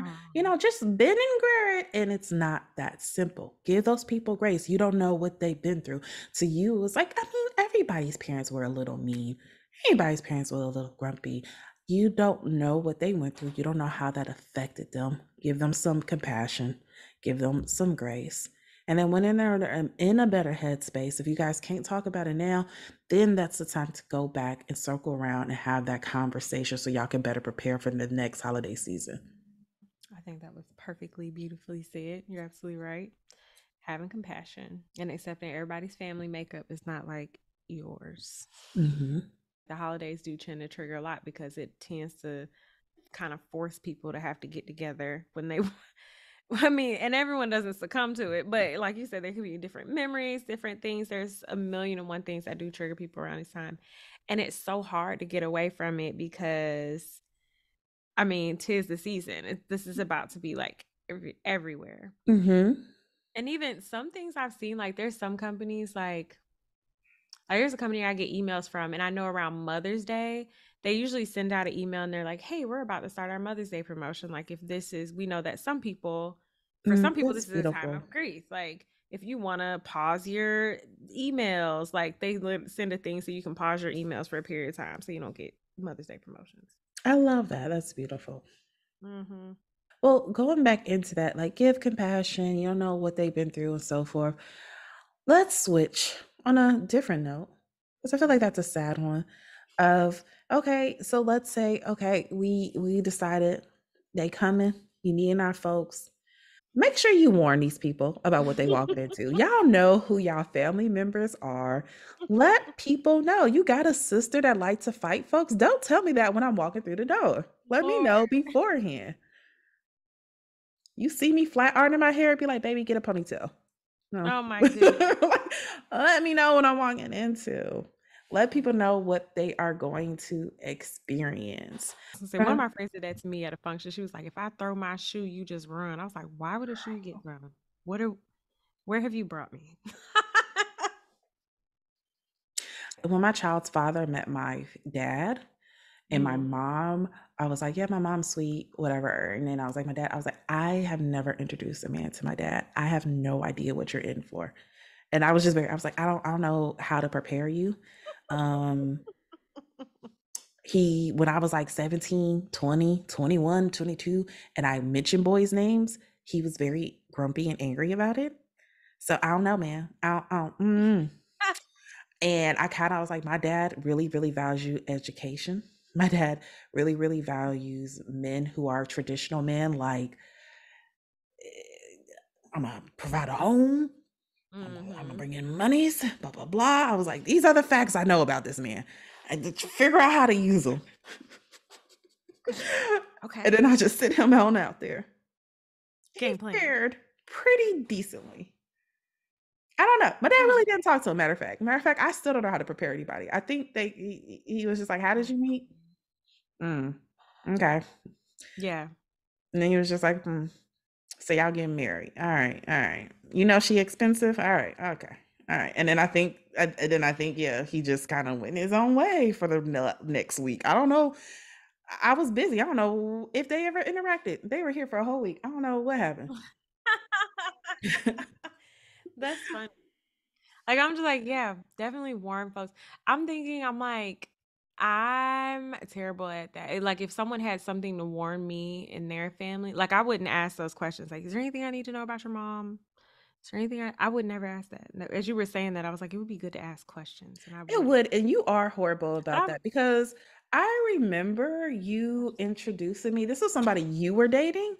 Um, just bend and bear it. And it's not that simple. Give those people grace. You don't know what they've been through. To you, it's like, I mean, everybody's parents were a little mean. Anybody's parents were a little grumpy. You don't know what they went through. You don't know how that affected them. Give them some compassion, give them some grace. And then when they're in a better headspace, if you guys can't talk about it now, then that's the time to go back and circle around and have that conversation so y'all can better prepare for the next holiday season. I think that was perfectly beautifully said. You're absolutely right. Having compassion and accepting everybody's family makeup is not like yours. Hmm. The holidays do tend to trigger a lot because it tends to kind of force people to have to get together when they I mean, and everyone doesn't succumb to it, but like you said, there could be different memories, different things. There's a million and one things that do trigger people around this time. And it's so hard to get away from it because, I mean, 'tis the season. This is about to be like everywhere. Hmm. And even some things I've seen, like there's some companies like there's a company I get emails from, and I know around Mother's Day, they usually send out an email and they're like, "Hey, we're about to start our Mother's Day promotion. Like, if this is, we know that some people, for some people, That's this is a time beautiful. of grief. Like, if you want to pause your emails, like they send a thing so you can pause your emails for a period of time so you don't get Mother's Day promotions." I love that. That's beautiful. Mm-hmm. Well, going back into that, like, give compassion, you don't know what they've been through and so forth. Let's switch on a different note, because I feel like that's a sad one. Of, okay, so let's say, okay, we decided they coming, you needing our folks. Make sure you warn these people about what they walking into. Y'all know who y'all family members are. Let people know. You got a sister that like to fight folks. Don't tell me that when I'm walking through the door. Let me Lord. know beforehand. You see me flat ironing my hair, be like, baby, get a ponytail. No. Oh my goodness. Like, let me know what I'm walking into. Let people know what they are going to experience. So one of my friends did that to me at a function. She was like, "If I throw my shoe, you just run." I was like, "Why would a shoe get thrown? What are Where have you brought me?" When my child's father met my dad and my Mm. mom, I was like, yeah, my mom's sweet, whatever. And then I was like, my dad, I was like, I have never introduced a man to my dad. I have no idea what you're in for. And I was just I was like, I don't know how to prepare you. Um, when I was like 17, 20, 21, 22, and I mentioned boys' names, he was very grumpy and angry about it. So I don't know, man. I don't, And I kind of was like, my dad really, really values education. My dad really, really values men who are traditional men, like, I'm gonna provide a home, I'm gonna Mhm. bring in monies, blah, blah, blah. I was like, these are the facts I know about this man. And to figure out how to use them. And Okay. then I just sent him on out there. He Game plan. fared pretty decently. I don't know. My dad Oh, really didn't talk to him. Matter of fact, I still don't know how to prepare anybody. I think he was just like, "How did oh. you meet?" Mm, okay. Yeah. And then he was just like, so y'all getting married. All right, all right. You know she expensive? All right, okay. All right. And then I think, yeah, he just kind of went his own way for the next week. I don't know. I was busy. I don't know if they ever interacted. They were here for a whole week. I don't know what happened. That's funny. Like, I'm just like, yeah, definitely warm folks. I'm thinking, I'm like, I'm terrible at that. Like, if someone had something to warn me in their family, like, I wouldn't ask those questions. Like, is there anything I need to know about your mom? Is there anything I would never ask that. No, as you were saying that, I was like, it would be good to ask questions, and I It wouldn't. would, and you are horrible But about I'm that because I remember you introducing me, this was somebody you were dating,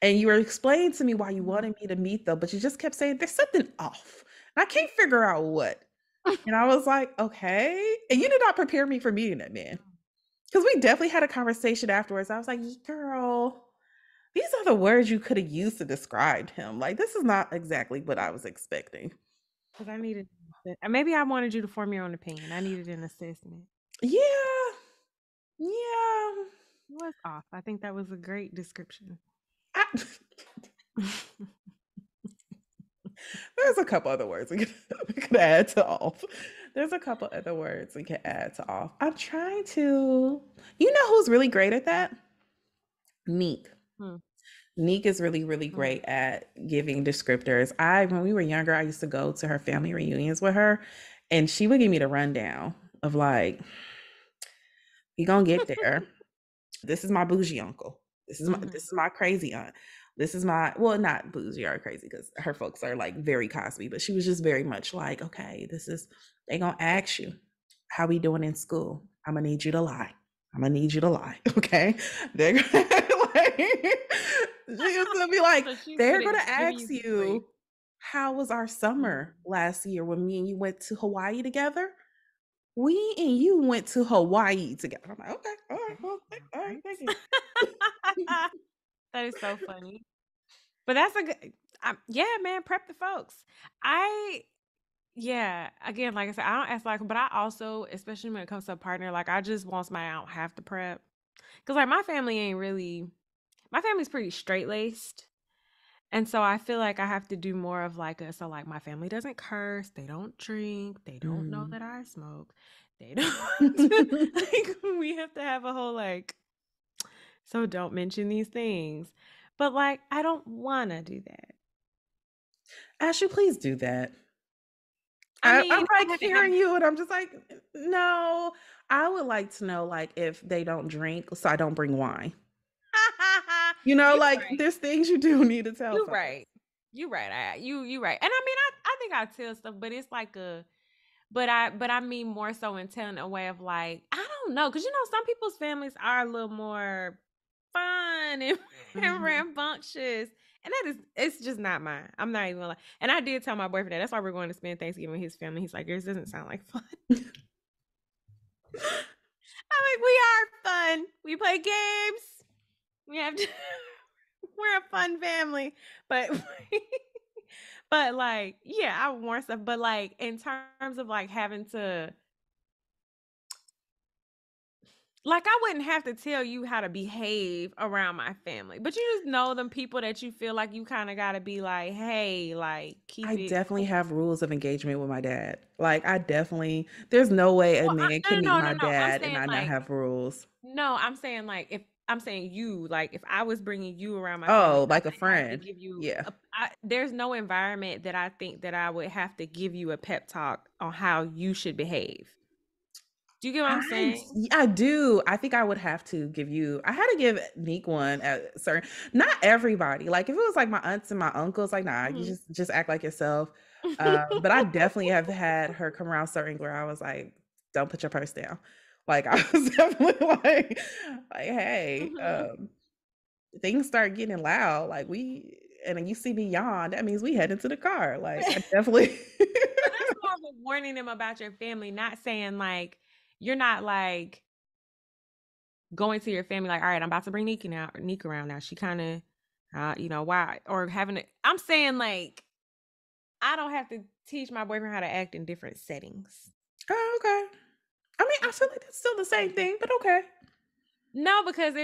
and you were explaining to me why you Mhm. wanted me to meet them, but you just kept saying, "There's something off." And I can't figure out what. And I was like, "Okay." And you did not prepare me for meeting that man. Because we definitely had a conversation afterwards. I was like, "Girl, these are the words you could have used to describe him. Like, this is not exactly what I was expecting." 'Cause I needed maybe I wanted you to form your own opinion. I needed an assessment. Yeah. Yeah. It was off. I think that was a great description. I there's a couple other words we could we could add to off. There's a couple other words we could add to off. I'm trying to you know who's really great at that? Neek. Hmm, Neek is really, really mm. great at giving descriptors. When we were younger, I used to go to her family reunions with her, and she would give me the rundown of like, "We gonna get there. This is my bougie uncle. Mhm. This is my crazy aunt. This is my well, not bougie or crazy because her folks are like very Cosby, but she was just very much like, okay, this is they gonna ask you how we doing in school. I'm gonna need you to lie. I'm gonna need you to lie. Okay. They're like she was gonna be like, So she's they're good at gonna giving you ask the truth. you how was our summer Mhm. last year when me and you went to Hawaii together? We and you went to Hawaii together. I'm like, okay, all right, Okay, well, all right, alright. thank you. That is so funny. But that's a good yeah, man, prep the folks. I yeah, again, like I said, I don't ask like but I also, especially when it comes to a partner, like, I just want somebody I don't have to prep. 'Cause, like, my family's pretty straight-laced, and so I feel like I have to do more of, like, a so, like, my family doesn't curse, they don't drink, they don't know Mm. that I smoke, they don't like, we have to have a whole, like, "So don't mention these things." But, like, I don't wanna do that. Ashley, please do that. I mean, I'm I like had to have hearing you, and I'm just like, no. I would like to know, like, if they don't drink, so I don't bring wine. You know, You like, right. there's things you do need to tell You folks. right. You right. You right. And I mean, I think I tell stuff, but it's like a but I mean more so in telling a way of like, I don't know, because some people's families are a little more fun and, and Mhm. rambunctious. And that is it's just not mine. I'm not even gonna lie. And I did tell my boyfriend that. That's why we're going to spend Thanksgiving with his family. He's like, yours doesn't sound like fun. I'm like, we are fun. We play games. We have to we're a fun family. But but like, yeah, I want stuff. But like in terms of like having to like, I wouldn't have to tell you how to behave around my family, but you just know them people that you feel like you kinda gotta be like, "Hey, like, I keep it definitely cool." have rules of engagement with my dad. Like, I definitely there's no way a Well, man no, can meet no, no, my no, no, I'm dad and saying, I not like have rules. no, I'm saying, like, if I'm saying you, like, if I was bringing you around my family, Oh, I like a would have to friend. give you Yeah. there's no environment that I think that I would have to give you a pep talk on how you should behave. Do you get what I'm saying? I do. I think I would have to give you I had to give Neek one at certain not everybody. Like if it was like my aunts and my uncles, like, nah, you Mhm. just act like yourself. But I definitely have had her come around certain where I was like, don't put your purse down. Like I was definitely like, hey, Mhm. things start getting loud. Like we and then you see me yawn, that means we head into the car. Like I definitely But that's more of a warning them about your family, not saying, like you're not, like, going to your family like, "Alright, I'm about to bring Nika around now. She kinda, why?" Or having it I'm saying, like, I don't have to teach my boyfriend how to act in different settings. Oh, okay. I mean, I feel like that's still the same thing, but okay. No, because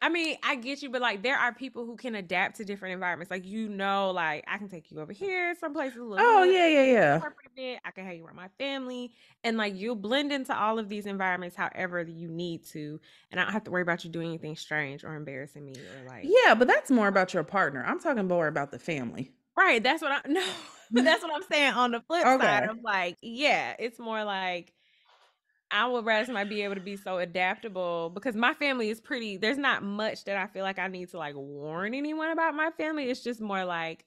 I mean, I get you, but, like, there are people who can adapt to different environments. Like, like, I can take you over here, some places a little Oh, hood, yeah, yeah, yeah. corporate event, I can have you around my family, and, like, you'll blend into all of these environments however you need to, and I don't have to worry about you doing anything strange or embarrassing me or, like Yeah, but that's more about your partner. I'm talking more about the family. right, that's what I no, but that's what I'm saying on the flip side Okay. of, like, yeah, it's more like I would rather somebody be able to be so adaptable because my family is pretty there's not much that I feel like I need to, like, warn anyone about my family. It's just more like,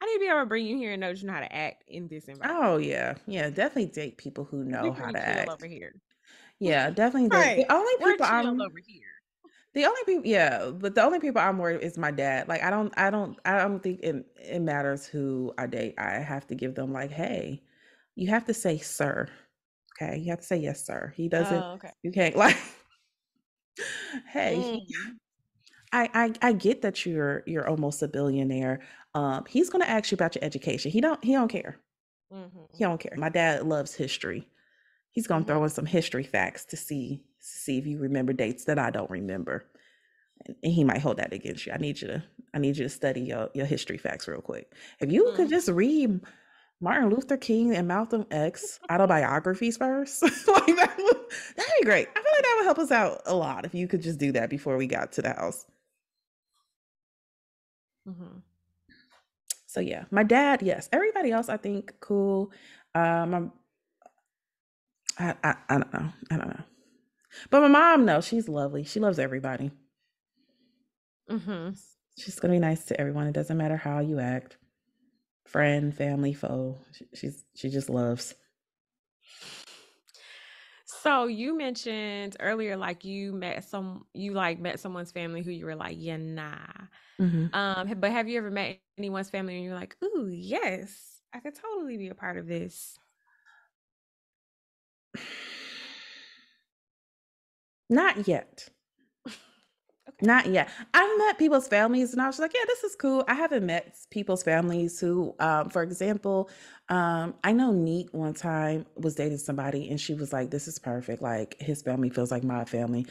I need to be able to bring you here and know that you know how to act in this environment. Oh, yeah. Yeah, definitely date people who 'Cause we know how pretty to chill over act. here. Yeah, definitely Right. We're chill over here. the only people yeah, but the only people I'm worried is my dad. Like I don't think it matters who I date. I have to give them like, hey, you have to say sir. Okay. You have to say yes, sir. He doesn't Oh, okay. you can't like hey, Mm. I get that you're almost a billionaire. He's gonna ask you about your education. He don't care. He Mhm. don't care. My dad loves history. He's gonna Mhm. throw in some history facts to see if you remember dates that I don't remember. And he might hold that against you. I need you to study your history facts real quick. If you could Mhm. just read Martin Luther King and Malcolm X autobiographies first, like that'd be great. I feel like that would help us out a lot if you could just do that before we got to the house. Mhm. So yeah, my dad, yes. Everybody else, I think, cool. Um, I don't know. I don't know. But my mom, no, she's lovely. She loves everybody. Mhm. She's gonna be nice to everyone. It doesn't matter how you act, friend, family, foe. She just loves. So you mentioned earlier, like you like met someone's family who you were like, yeah, nah. Hmm. But have you ever met anyone's family and you're like, ooh, yes, I could totally be a part of this? Not yet. Okay. Not yet. I've met people's families and I was like, yeah, this is cool. I haven't met people's families who, for example, I know Neat one time was dating somebody and she was like, this is perfect. Like his family feels like my family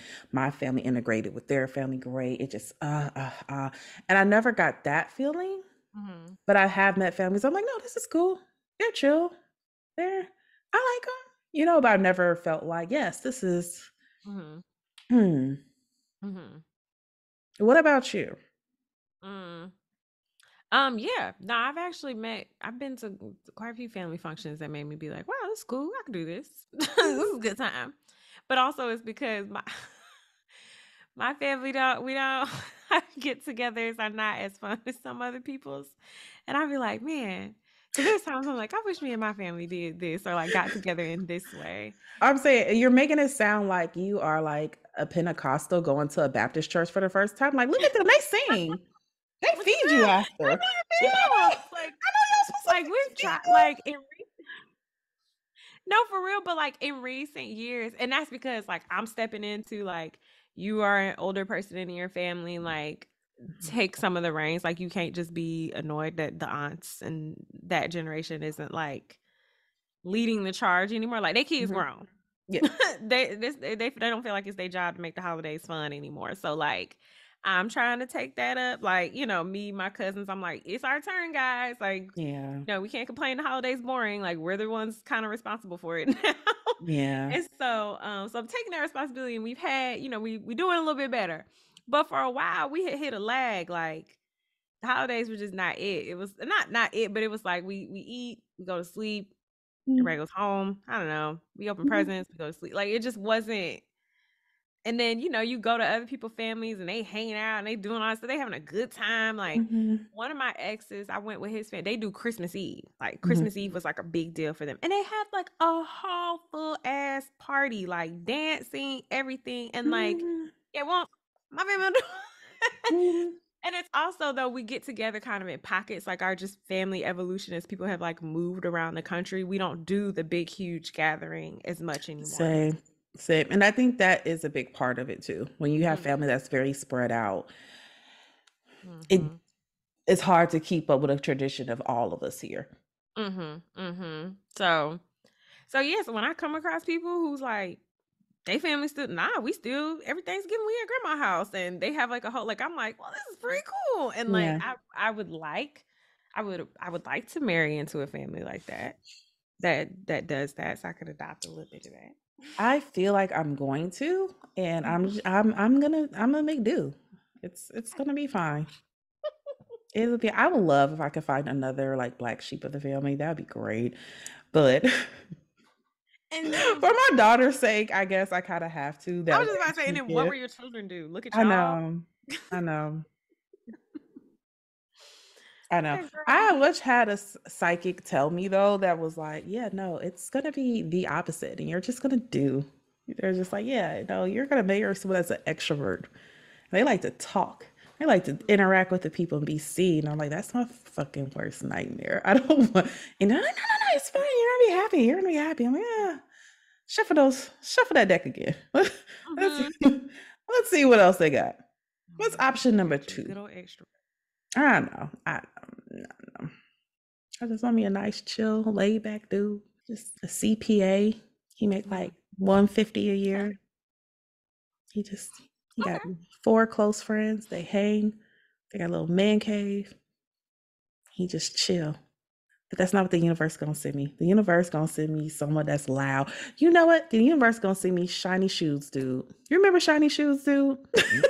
integrated with their family. Great. It just, and I never got that feeling, Mhm. but I have met families. I'm like, no, this is cool. They're chill. I like them, but I've never felt like, yes, this is, Mhm. hmm. Mhm. What about you? Mm. Yeah. No, I've been to quite a few family functions that made me be like, wow, this is cool. I can do this. This is a good time. But also it's because my my family don't we don't get-togethers are not as fun as some other people's. And I'd be like, man, because there's times I'm like, I wish me and my family did this or like got together in this way. I'm saying you're making it sound like you are like a Pentecostal going to a Baptist church for the first time. Like, look at them, they sing, they Which is feed you real. after. I know You it know feels what? like I know y'all supposed to like we've feed tried like no, for real, but like in recent years, and that's because like I'm stepping into like you are an older person in your family, like you. take some of the reins. Like you can't just be annoyed that the aunts and that generation isn't like leading the charge anymore. Like they kids Mhm. grown. Yeah, They don't feel like it's their job to make the holidays fun anymore. So like I'm trying to take that up. Like, me, my cousins, I'm like, it's our turn, guys. Like, yeah, we can't complain the holidays boring. Like we're the ones kind of responsible for it now. yeah. And so I'm taking that responsibility and we've had, we doing a little bit better. But for a while we had hit a lag. Like the holidays were just not it. It was not it, but it was like we eat, we go to sleep, everybody Mhm, goes home. I don't know. We open mhm, presents, we go to sleep. Like it just wasn't. And then you go to other people's families and they hanging out and they doing all this stuff. They having a good time. Like mhm, one of my exes, I went with his family. They do Christmas Eve. Like mhm, Christmas Eve was like a big deal for them, and they had like a whole full ass party, like dancing, everything, and like mhm, it won't. My family don't do. mhm. And it's also though we get together kind of in pockets, like our just family evolution as people have like moved around the country. We don't do the big huge gathering as much anymore. Same, same. And I think that is a big part of it too. When you have Mm, family that's very spread out, it mhm. it's hard to keep up with a tradition of all of us here. Mhm. Mhm. So yes, when I come across people who's like they family still we still every Thanksgiving we at grandma's house and they have like a whole like I'm like, well, this is pretty cool. And like Yeah. I would like to marry into a family like that does that so I could adopt a little bit of that. I feel like I'm going to, and I'm gonna make do. It's gonna be fine. It'll be. I would love if I could find another like black sheep of the family. That'd be great. But And then for my daughter's sake, I guess I kind of have to. I That was way just about to say, and she then what can. were your children do? Look at I y'all. know. I know. I know. Yeah, girl. I wish had a psychic tell me though that was like, yeah, no, it's gonna be the opposite, and you're just gonna do. They're just like, yeah, no, you're gonna marry someone that's an extrovert. They like to talk. They like to interact with the people and be seen. I'm like, that's my fucking worst nightmare. I don't want. And no, no, no, no, it's fine. You're gonna be happy. You're gonna be happy. I'm like, yeah. Shuffle that deck again. Let's see. Mhm. Let's see what else they got. What's Mhm. option number Got you, two? good old extra. I don't know. No, no. I just want me a nice, chill, laid back dude. Just a CPA. He make Mm, like 150 a okay, year. He got okay. four close friends. They hang. They got a little man cave. He just chill. But that's not what the universe gonna send me. The universe gonna send me someone that's loud. You know what? The universe gonna send me shiny shoes, dude. You remember shiny shoes, dude? You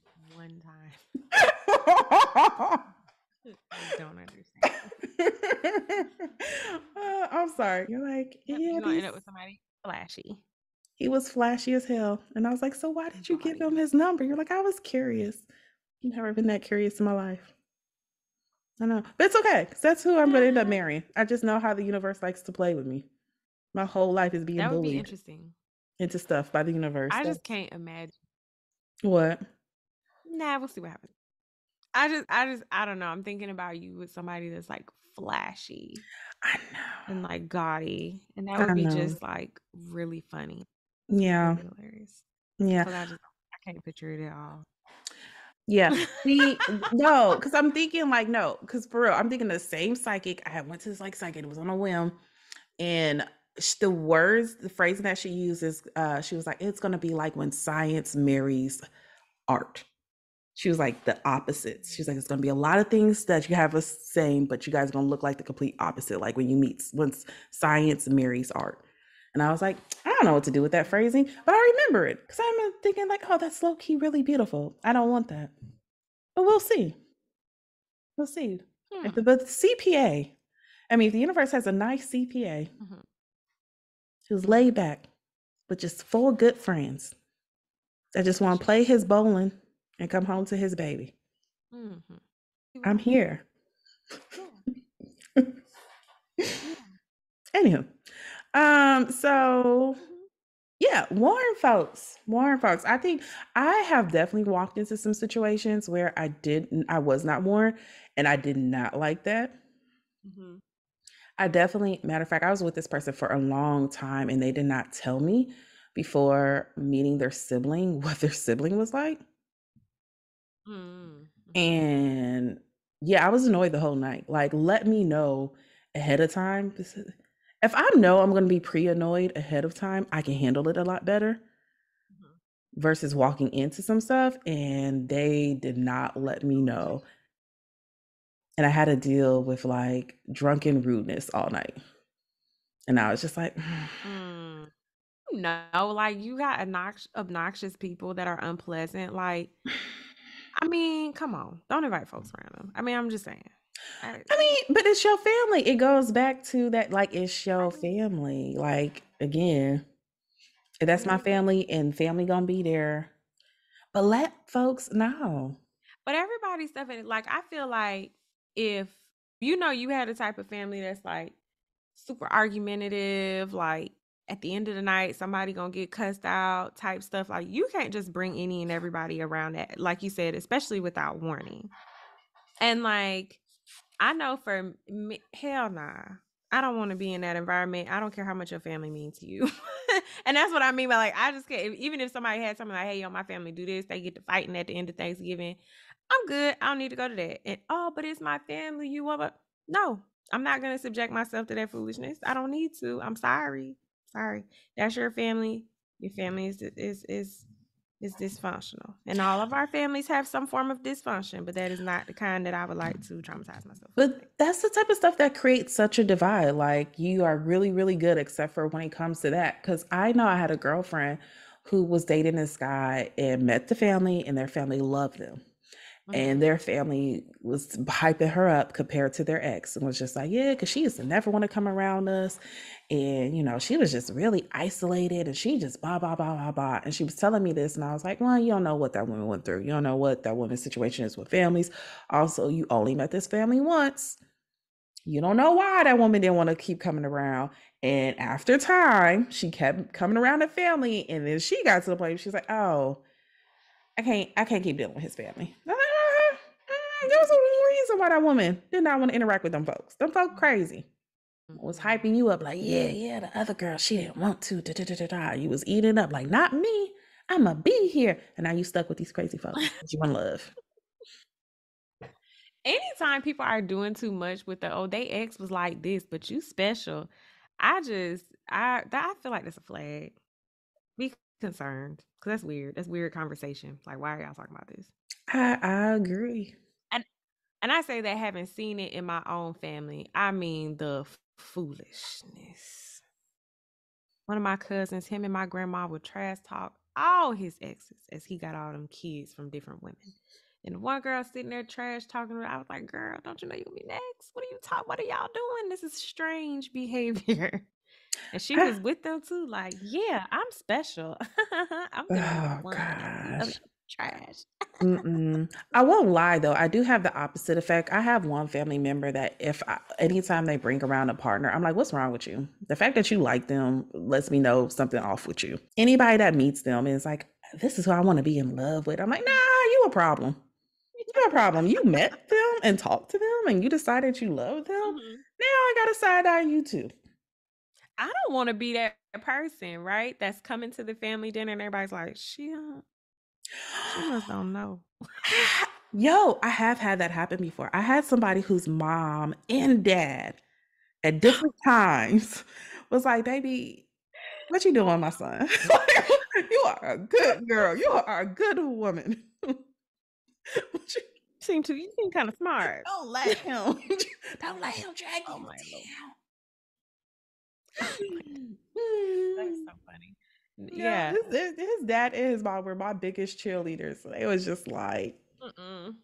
told me one time. I don't understand. I'm sorry. You're like, Yep, yeah, you gonna end these. up with somebody flashy. He was flashy as hell. And I was like, so why did you give Gaudy. him his number? You're like, I was curious. You've never been that curious in my life. I know. But it's okay, because that's who I'm going to end up marrying. I just know how the universe likes to play with me. My whole life is being That would be bullied interesting. into stuff by the universe. I just That's can't imagine. what Nah, we'll see what happens. I don't know. I'm thinking about you with somebody that's like flashy I and like gaudy, and that know. would I be know. just like really funny. That Yeah. would be hilarious. Yeah. Cause I can't picture it at all. Yeah. See, no, because I'm thinking like, no, because for real, I'm thinking the same psychic. I went to this like psychic, it was on a whim. And the words, the phrasing that she uses, she was like, it's going to be like when science marries art. She was like the opposites. She's like, it's going to be a lot of things that you have the same, but you guys are going to look like the complete opposite. Like when you meet, when science marries art. And I was like, I don't know what to do with that phrasing, but I remember it because I'm thinking like, oh, that's low key really beautiful. I don't want that, but we'll see. We'll see. If Hmm. but the CPA, I mean, if the universe has a nice CPA Mhm. who's laid back with just four good friends that just want to Gotcha. play his bowling and come home to his baby. Mhm. See what I'm happens. here. Yeah. Yeah. Anywho, so Mhm. yeah, Warren folks. I think I have definitely walked into some situations where I was not warned, and I did not like that. Mhm. I definitely, matter of fact, I was with this person for a long time, and they did not tell me before meeting their sibling what their sibling was like. Mhm. Mhm. And yeah, I was annoyed the whole night. Like, let me know ahead of time. If I know I'm going to be pre annoyed ahead of time, I can handle it a lot better Mhm. versus walking into some stuff. And they did not let me know. And I had to deal with like drunken rudeness all night. And I was just like, Mm. No, like you got obnoxious people that are unpleasant. Like, I mean, come on, don't invite folks around them. I mean, I'm just saying. I, I mean, but it's your family. It goes back to that, like, it's I your mean, family. Like, again, if I that's my mean, family and family gonna be there. But let folks know. but everybody's stuff in it. Like, I feel like if you know you had a type of family that's like super argumentative, like at the end of the night, somebody gonna get cussed out type stuff. Like, you can't just bring any and everybody around that, like you said, especially without warning. And like, I know for me, hell nah. I don't want to be in that environment. I don't care how much your family means to you. And that's what I mean by like, I just can't. Even if somebody had something like, hey, yo, my family do this, they get to fighting at the end of Thanksgiving. I'm good. I don't need to go to that. And oh, but it's my family. You want but no, I'm not gonna subject myself to that foolishness. I don't need to. I'm sorry. Sorry. That's your family. Your family is dysfunctional. And all of our families have some form of dysfunction, but that is not the kind that I would like to traumatize myself with. But that's the type of stuff that creates such a divide. Like, you are really, really good, except for when it comes to that. Because I know I had a girlfriend who was dating this guy and met the family, and their family loved them. And Mhm. their family was hyping her up compared to their ex and was just like, yeah, because she used to never want to come around us. And, she was just really isolated and she just blah, blah, blah, blah, blah. And she was telling me this. And I was like, well, you don't know what that woman went through. You don't know what that woman's situation is with families. Also, you only met this family once. You don't know why that woman didn't want to keep coming around. And after time, she kept coming around the family. And then she got to the point where she's like, oh, I can't keep dealing with his family. There was a reason why that woman did not want to interact with them folks. Them folk crazy. Was Mhm. hyping you up like, yeah, yeah, the other girl, she didn't want to. Da, da, da, da, da. You was eating up like, not me. I'ma be here. And now you stuck with these crazy folks that you want love. Anytime people are doing too much with the, "Oh, they ex was like this, but you special." I feel like that's a flag. Be concerned, cause that's weird. That's weird conversation. Like, why are y'all talking about this? I agree. And and I say that having seen it in my own family. I mean the foolishness. One of my cousins, him and my grandma would trash talk all his exes as he got all them kids from different women. And one girl sitting there trash talking, I was like, "Girl, don't you know you gonna be next? What are you talking? What are y'all doing? This is strange behavior." And she I, was with them too, like, "Yeah, I'm special. I'm the number oh one. You over gosh. there trash." Mm-mm. I won't lie though. I do have the opposite effect. I have one family member that anytime they bring around a partner, I'm like, what's wrong with you? The fact that you like them lets me know something off with you. Anybody that meets them is like, this is who I want to be in love with. I'm like, nah, you a problem. You a problem. You met them and talked to them and you decided you love them. Mhm. Now I gotta side eye you too. I don't want to be that person, right? That's coming to the family dinner and everybody's like, she must don't know. Yo, I have had that happen before. I had somebody whose mom and dad at different times was like, baby, what you doing, my son? You are a good girl. You are a good woman. What you- You seem kind of smart. don't let him. Don't let him drag Oh you my lord. Oh my god. down. That is Mm. so funny. Yeah, Yeah. his dad and his mom were my biggest cheerleaders. So they was just like Mm-mm.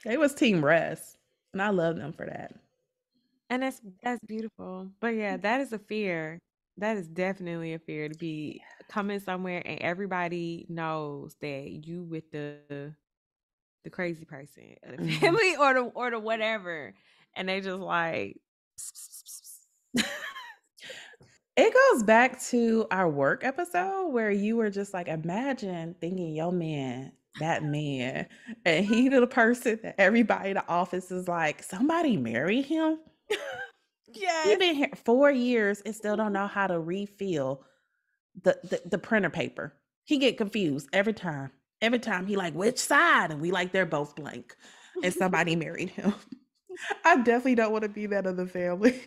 they was team rest, and I love them for that. And that's beautiful. But yeah, that is a fear. That is definitely a fear to be coming somewhere and everybody knows that you with the crazy person or the Mhm. family or the whatever. And they just like It goes back to our work episode where you were just like, imagine thinking your man, that man, and he the person that everybody in the office is like, somebody marry him. He Yes. been here 4 years and still don't know how to refill the printer paper. He get confused every time. Every time he like, which side? And we like they're both blank. And somebody married him. I definitely don't want to be that other family.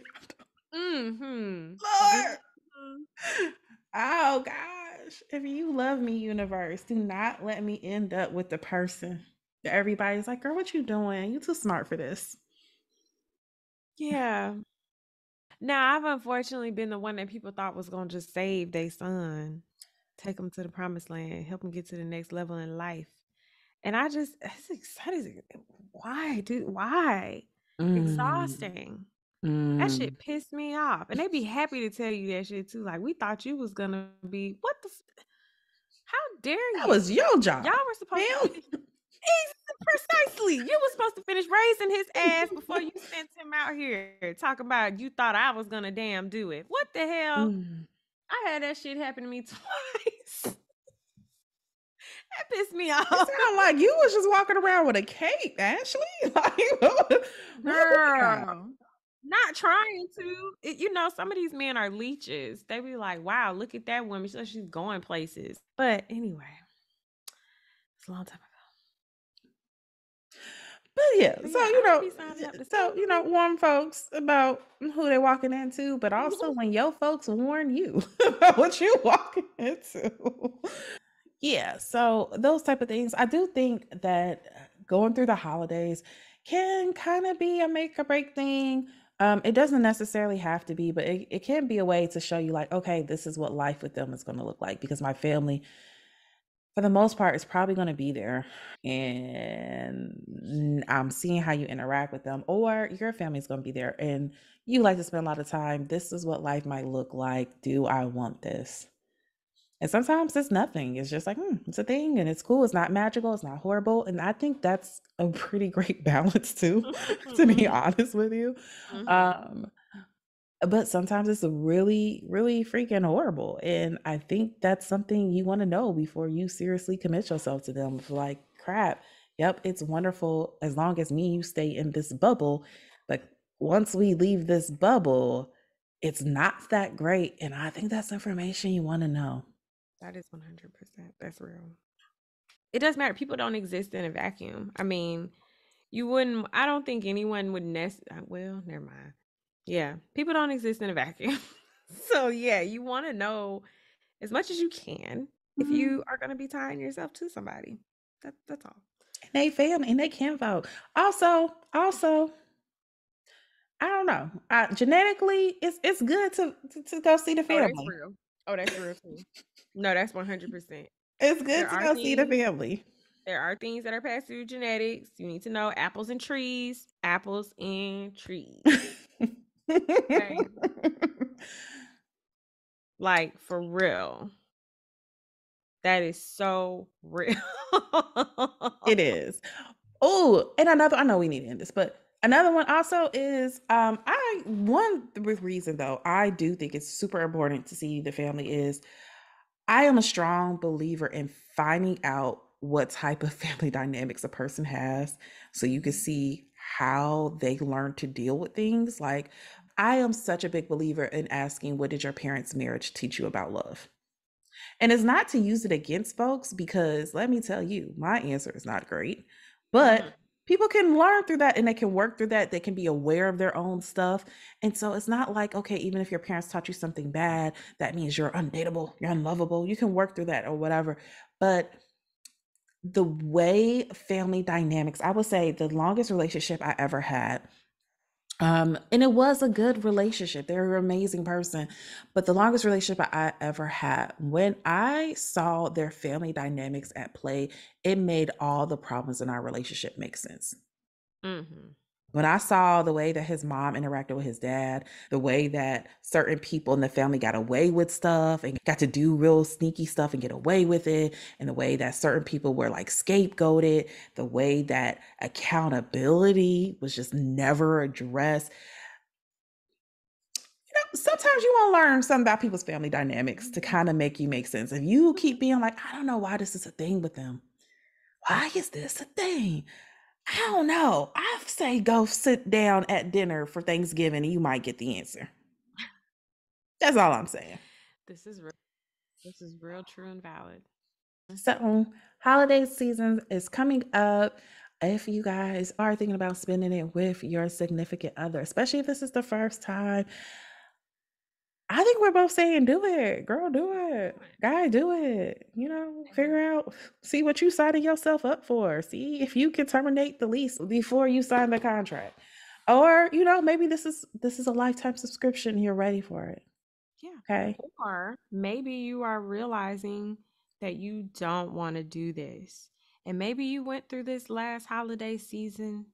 Mhm. Lord. Mhm. Oh gosh. If you love me, universe, do not let me end up with the person that everybody's like, girl, what you doing? You too smart for this. Yeah. Now, I've unfortunately been the one that people thought was gonna just save their son, take him to the promised land, help him get to the next level in life. And I just it's exciting. Why, dude? Why? Mm, Exhausting. That mm. shit pissed me off. And they be happy to tell you that shit too. Like, we thought you was gonna be what the how dare That was you? your Y'all job, were supposed to ma'am. finish precisely. You was supposed to finish raising his ass before you sent him out here talking about you thought I was gonna damn do it. What the hell? Mm. I had that shit happen to me twice. That pissed me It off. sounded like you was just walking around with a cape, Ashley. Like, what we got? Girl. Not trying to. Some of these men are leeches. They be like, wow, look at that woman. She's going places. But anyway, it's a long time ago. But yeah, But yeah, I don't be signing up to so warn folks about who they're walking into, but also when your folks warn you about what you walking into. Yeah, so those type of things. I do think that going through the holidays can kind of be a make or break thing. It doesn't necessarily have to be, but it can be a way to show you like, okay, this is what life with them is going to look like because my family, for the most part, is probably going to be there. And I'm seeing how you interact with them, or your family's going to be there and you like to spend a lot of time. This is what life might look like. Do I want this? And sometimes it's nothing. It's just like, it's a thing and it's cool. It's not magical. It's not horrible. And I think that's a pretty great balance too, to be Mhm, honest with you. mhm. Um, but sometimes it's really, really freaking horrible. And I think that's something you want to know before you seriously commit yourself to them. It's like, crap, yep, it's wonderful as long as me and you stay in this bubble. But once we leave this bubble, it's not that great. And I think that's information you want to know. That is 100%. That's real. It does matter. People don't exist in a vacuum. I mean, you wouldn't I don't think anyone would well, never mind. Yeah, people don't exist in a vacuum. So, yeah, you wanna know as much as you can if Mhm. you are gonna be tying yourself to somebody. That's all. And they family and they can vote. Also, I don't know. Genetically, it's good to go see the Oh, that's family. real. Oh, that's real too. No, that's 100%. It's There good to are go see the things family. there are things that are passed through genetics. You need to know apples and trees, apples and trees. Okay? Like, for real. That is so real. It is. Oh, and another, I know we need to end this, but another one also is I one reason though, I do think it's super important to see the family is I am a strong believer in finding out what type of family dynamics a person has so you can Mhm. see how they learn to deal with things. Like, I am such a big believer in asking, what did your parents' marriage teach you about love? And it's not to use it against folks because let me tell you, my answer is not great. Mhm. But people can learn through that and they can work through that. They can be aware of their own stuff. And so it's not like, okay, even if your parents taught you something bad, that means you're undateable, you're unlovable. You can work through that or whatever. But the way family dynamics, I would say the longest relationship I ever had, and it was a good relationship. They're an amazing person. But the longest relationship I ever had, when I saw their family dynamics at play, it made all the problems in our relationship make sense. Mhm. When I saw the way that his mom interacted with his dad, the way that certain people in the family got away with stuff and got to do real sneaky stuff and get away with it, and the way that certain people were like scapegoated, the way that accountability was just never addressed, sometimes you want to learn something about people's family dynamics to kind of make you make sense. If you keep being like, I don't know why this is a thing with them. Why is this a thing? I don't know. I say go sit down at dinner for Thanksgiving and you might get the answer. That's all I'm saying. This is real. This is real, true, and valid. So, holiday season is coming up. If you guys are thinking about spending it with your significant other, especially if this is the first time, I think we're both saying do it. Girl, do Do it. it. Guy, do it. Amen. Figure out, see what you signing yourself up for. See if you can terminate the lease before you sign the contract. Or, maybe this is a lifetime subscription. You're ready for it. Yeah. Okay. Or maybe you are realizing that you don't want to do this. And maybe you went through this last holiday season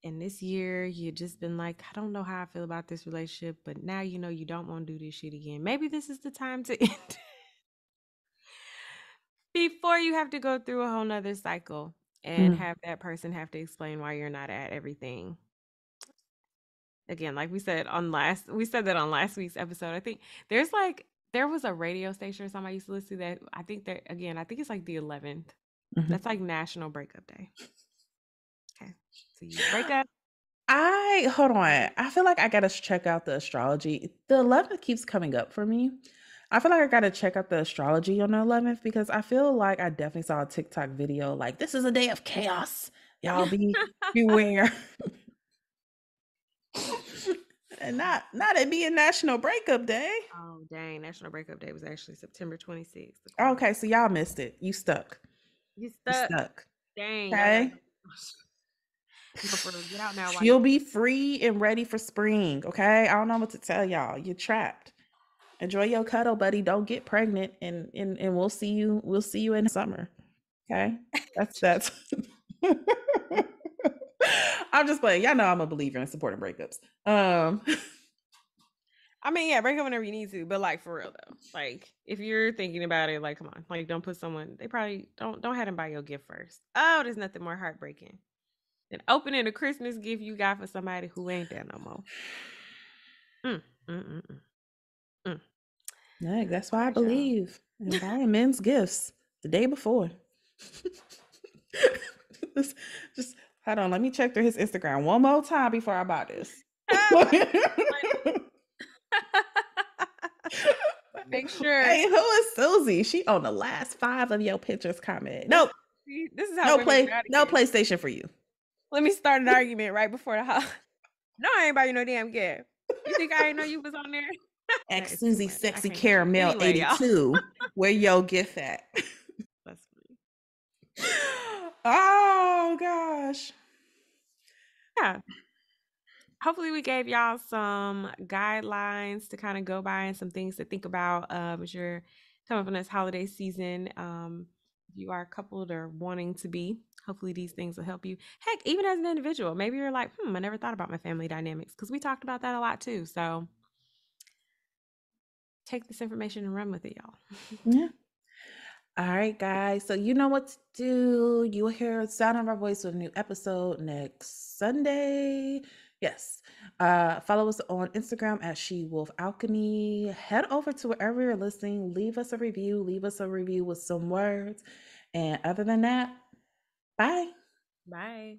and this year you just been like, I don't know how I feel about this relationship, but now you know you don't want to do this shit again. Maybe this is the time to end before you have to go through a whole nother cycle and Mm, have that person have to explain why you're not at everything. Again, like we said that on last week's episode. I think there was a radio station or something I used to listen to that I think it's like the 11th. mhm. That's like National Breakup Day. Okay. So you break up. I hold on. I feel like I gotta check out the astrology. The 11th keeps coming up for me. I feel like I gotta check out the astrology on the 11th because I feel like I definitely saw a TikTok video like this is a day of chaos. Y'all beware. And not it being National Breakup Day. Oh, dang. National Breakup Day was actually September 26th, according Okay, to so y'all missed it. You stuck. you You stuck. stuck. Dang, y'all gotta Okay. go. No, for real. Get out now while you You'll be free and ready for spring. Okay. I don't know what to tell y'all. You're trapped. Enjoy your cuddle, buddy. Don't get pregnant, and we'll see you in summer. Okay, that's. I'm just playing. Y'all know I'm a believer in supporting breakups. I mean, yeah, break up whenever you need to, but like for real though. Like if you're thinking about it, like come on, like don't put someone. They probably don't have them buy your gift first. Oh, there's nothing more heartbreaking than opening a Christmas gift you got for somebody who ain't there no more. Mm, mm, mm, mm, mm. Yeah, that's All why I right, y'all. believe in buying men's gifts the day before. just, just hold on. Let me check through his Instagram one more time before I buy this. Make sure. Hey, who is Susie? She on the last 5 of your pictures comment. This, Nope, see, this is how women get out of no here. PlayStation for you. Let me start an argument right before the house. No, I ain't buy you no damn gift. You think I didn't know you was on there? That X is too Susie much. I Sexy can't with you. Caramel Anyway, y'all. 82. Where your gift at? That's funny. Oh gosh. Yeah. Hopefully we gave y'all some guidelines to kind of go by and some things to think about as you're coming from this holiday season. If you are coupled or wanting to be, hopefully these things will help you. Heck, even as an individual, maybe you're like, I never thought about my family dynamics because we talked about that a lot too. So take this information and run with it, y'all. Yeah. All right, guys. So you know what to do. You will hear the sound of our voice with a new episode next Sunday. Yes. Follow us on Instagram at She Wolf Alchemy. Head over to wherever you're listening. Leave us a review. Leave us a review with some words. And other than that, bye. Bye.